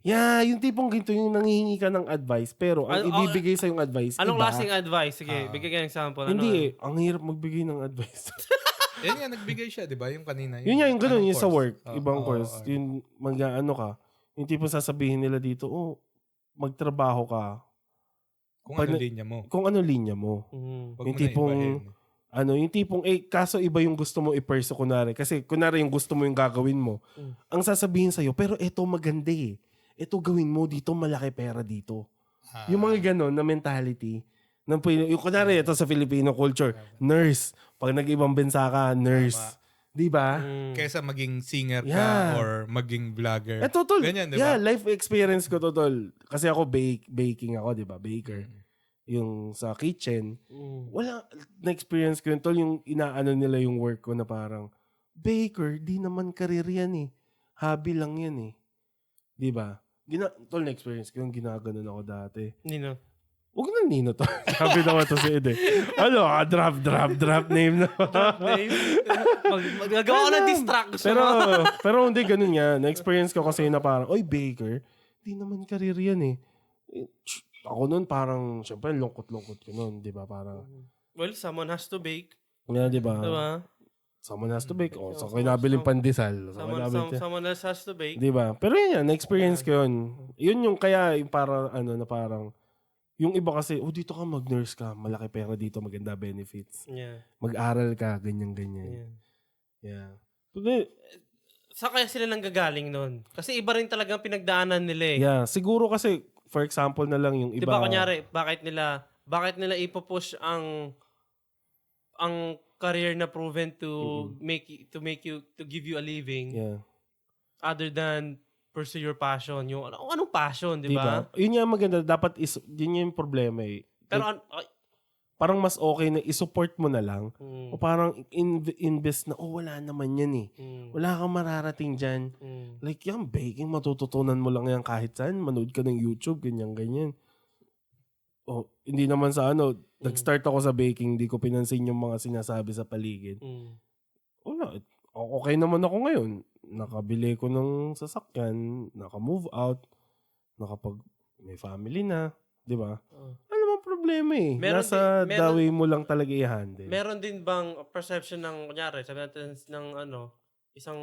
Yeah, yung tipong ginto, yung nangihingi ka ng advice, pero ang ibibigay sa yung advice,
Anong
iba.
klaseng advice? Sige, bigyan ka ng example.
Hindi ang hirap magbigay ng advice.
Yan nga, nagbigay siya, di ba? Yung kanina.
Yun nga, yung ganun,
anong
yung sa
course?
work, ibang course. Yung mag-ano ka, yung tipong sasabihin nila dito, magtrabaho ka.
Kung ano linya mo.
Kung ano linya mo.
Wag
Yung
mo na
tipong,
ibahin.
yung tipong, kaso iba yung gusto mo i-pursue kunwari. Kasi kunwari yung gusto mo yung gagawin mo. Ang sasabihin sa'yo, pero eto maganda eh. Eto gawin mo dito, malaki pera dito. Yung mga ganon na mentality. Yung kunwari, ito sa Filipino culture, nurse. Pag nag-ibang bansa ka, nurse. Di ba?
Kesa maging singer ka
Yeah.
or maging vlogger.
Tol.
Ganyan, di ba?
Yeah, life experience ko to, tol. Kasi ako baking ako, di ba? Baker. Yung sa kitchen. Wala, na-experience ko yun, tol, yung inaano nila yung work ko na parang, baker, di naman career yan eh. Hobby lang yan eh. Di ba? Tol, na-experience ko yung ginaganon ako dati.
Nino.
Huwag na Nino to. Sabi naman to si Ede. Drop name na.
Magagawa ko ng distraction.
Pero hindi ganun nga. Na-experience ko kasi na parang, oy, baker, di naman career yan eh. Ako nun parang, syempre, lungkot-lungkot ko nun. Di ba? Parang,
well, someone has to bake.
yeah, di ba?
Diba?
Someone has to bake. So kinabiling pandesal.
Someone else has to bake.
Di ba? Pero yun yan, na-experience ko yun. Yun yung kaya, yung parang, na parang, yung iba kasi, dito ka mag-nurse ka, malaki pera dito, maganda benefits.
Yeah.
Mag-aral ka, ganyan-ganyan. Yeah.
Saan kaya sila nanggagaling nun? Kasi iba rin talagang pinagdaanan nila eh.
Yeah, siguro kasi, for example na lang yung iba.
Diba kunyari, bakit nila ipopush ang career na proven to to give you a living other than pursue your passion. Yung anong passion, di ba?
Yun yung maganda. Dapat yun yung problema eh.
Pero
parang mas okay na isupport mo na lang. O parang invest na, wala naman yan eh. Wala kang mararating dyan. Like yung baking, matututunan mo lang yan kahit saan. Manood ka ng YouTube, ganyan-ganyan. Hindi naman sa nag-start ako sa baking, di ko pinansin yung mga sinasabi sa paligid. Wala. Okay naman ako ngayon. Nakabili ko ng sasakyan, naka-move out, may family na, di ba? Ano bang problema eh? Nasa dawi mo lang talaga i-handle.
Meron din bang perception ng, kunyari, sabi natin ng isang,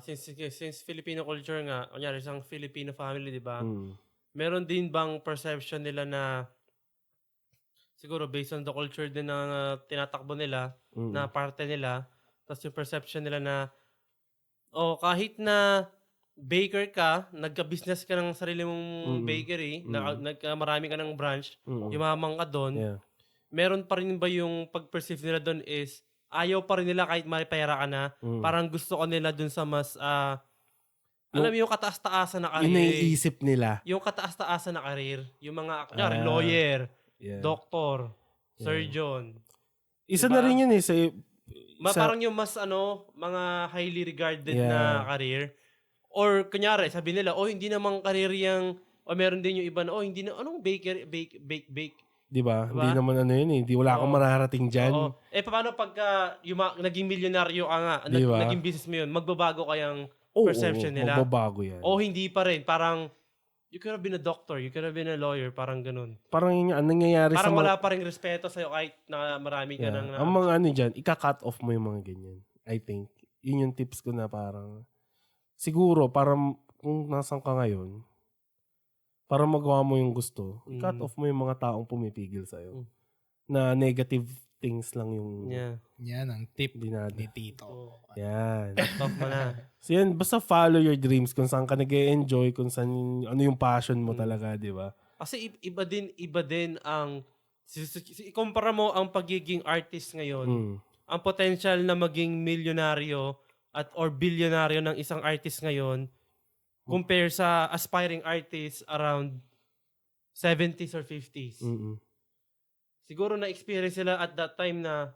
since Filipino culture nga, kunyari, isang Filipino family, di ba? Meron din bang perception nila na, siguro based on the culture din na tinatakbo nila, na parte nila, tapos yung perception nila na, kahit na baker ka, nagka-business ka ng sarili mong bakery, marami ka ng branch, yumamang ka doon, meron pa rin ba yung pag-perceive nila doon is, ayaw pa rin nila kahit may pera ka na. Parang gusto ko nila dun sa mas, alam mo yung kataas-taasan na
Yung
career.
naiisip nila.
Yung kataas-taasan na career. Yung mga, kunyari, lawyer,
Yeah.
doktor, surgeon.
Isa
Diba?
na rin yun eh.
Parang yung mas mga highly regarded
Yeah.
na career. Or kunyari, sabi nila, hindi namang career yung, o meron din yung iba na, hindi na, anong baker, bake.
Di ba?
Diba?
Hindi naman ano yun eh. Wala kang mararating dyan.
Oo. Paano pagka naging milyonaryo ka nga,
Diba?
naging business mo yun, magbabago kayang perception nila?
Magbabago yan.
O hindi pa rin, parang, you could have been a doctor, you could have been a lawyer, parang ganun.
Parang yun, ang nangyayari
Parang
sa
wala pa rin respeto sa'yo kahit na marami ka nang...
Ang mga ano dyan, ika-cut off mo yung mga ganyan. I think. Yun yung tips ko na parang, siguro, parang kung nasan ka ngayon, para magawa mo yung gusto, cut off mo yung mga taong pumipigil sa'yo. Na negative things lang yung
Yan ang tip
dinada.
ni Tito.
Yan.
Cut off mo na.
So yan, basta follow your dreams kung saan ka nag-e-enjoy, kung saan, ano yung passion mo talaga, di ba?
Kasi iba din ang... Ikumpara mo ang pagiging artist ngayon, ang potential na maging milyonaryo or bilyonaryo ng isang artist ngayon compare sa aspiring artist around 70s or 50s. Siguro na-experience sila at that time na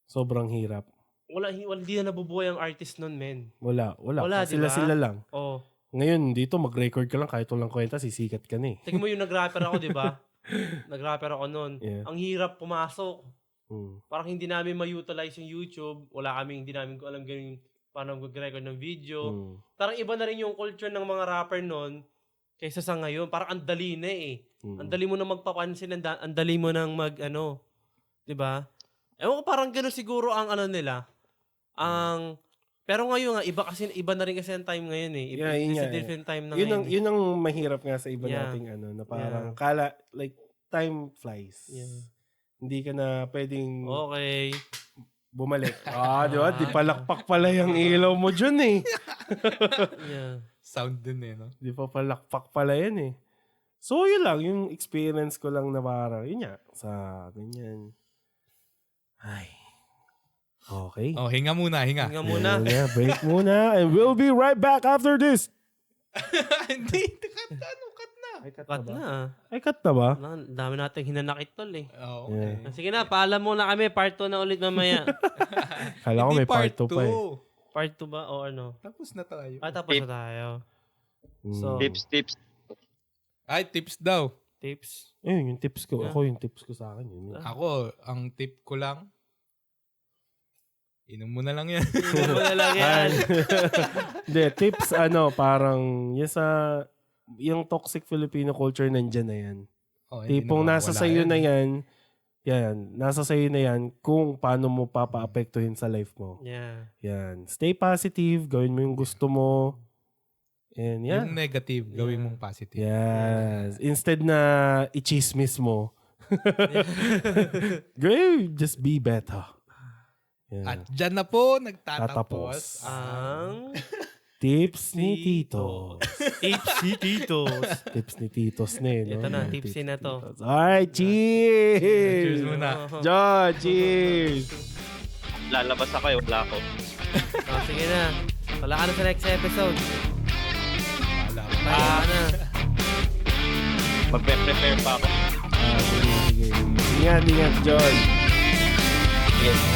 Sobrang hirap.
hindi na nabubuhay ang artist nun, men.
Wala.
Diba?
Sila lang.
Oh.
Ngayon, dito, mag-record ka lang kahit walang kwenta, sisikat ka na eh.
Tingnan mo yung nag-rapper ako, di ba? Nag-rapper ako nun.
Yeah.
Ang hirap pumasok. Parang hindi namin ma-utilize yung YouTube. Hindi namin alam ganun paano mag-record ng video. Parang iba na rin yung culture ng mga rapper nun kaysa sa ngayon. Parang ang dali na eh. Ang dali mo na magpapansin, ang dali mo nang di ba? Ewan ko, parang gano'n siguro ang nila. Pero ngayon nga, iba na rin kasi ang time ngayon eh. It's a different time na ngayon.
Yun ang mahirap nga sa iba nating na parang like, time flies.
Yeah.
Hindi ka na pwedeng
Okay.
bumalik. Di ba? Di palakpak pala yung ilaw mo dyan eh.
Yeah.
Sound din eh, no?
Di pa palakpak pala yan eh. So, yun lang. Yung experience ko lang na parang, yun nga, sa ganyan. Ay. Okay.
Oh, hinga muna.
Hinga muna.
Break muna. And we'll be right back after this.
Hindi, cut na.
Ay, cut
Cut na.
Ay, cut na ba?
Dami nating hinanakit tol eh.
Oh,
Yeah.
okay.
Sige na, paalam muna kami. Part 2 na ulit mamaya.
Kala ko
Hindi
may part 2 pa eh.
Part 2 ba o ano?
Tapos na tayo.
Tapos na tayo. So,
Tips.
Ay, tips daw.
tips.
Ayun, yung tips ko.
Yeah.
Ako yung tips ko sa akin. Yun.
Ako, ang tip ko lang, inom mo na lang yan.
Hindi mo na lang yan.
Hindi, tips parang yung toxic Filipino culture nandyan na yan.
Oh,
Tipong nasa sa'yo na yan, nasa sa'yo na yan kung paano mo papaapektuhin sa life mo.
Yeah.
Yan. Stay positive, gawin mo yung gusto mo. And yan.
Yung negative, gawin mong positive.
Yes. Instead na i-chismis mo, just be better. Yan.
At dyan na po,
Tatapos.
nagtatapos
Ang
Tips ni Tito.
tipsy titos.
Tips ni Titos na no?
Ito na,
Yan,
tipsy
tips
na
ni
to.
Titos. Alright, cheers!
Cheers muna.
John, cheers!
Lalabas ako wala ako.
Sige na. Wala ka na sa next episode.
Wala ko.
Wala ka na.
Magpe-prepare pa ako.
Sige. Ingat, John.
Yes.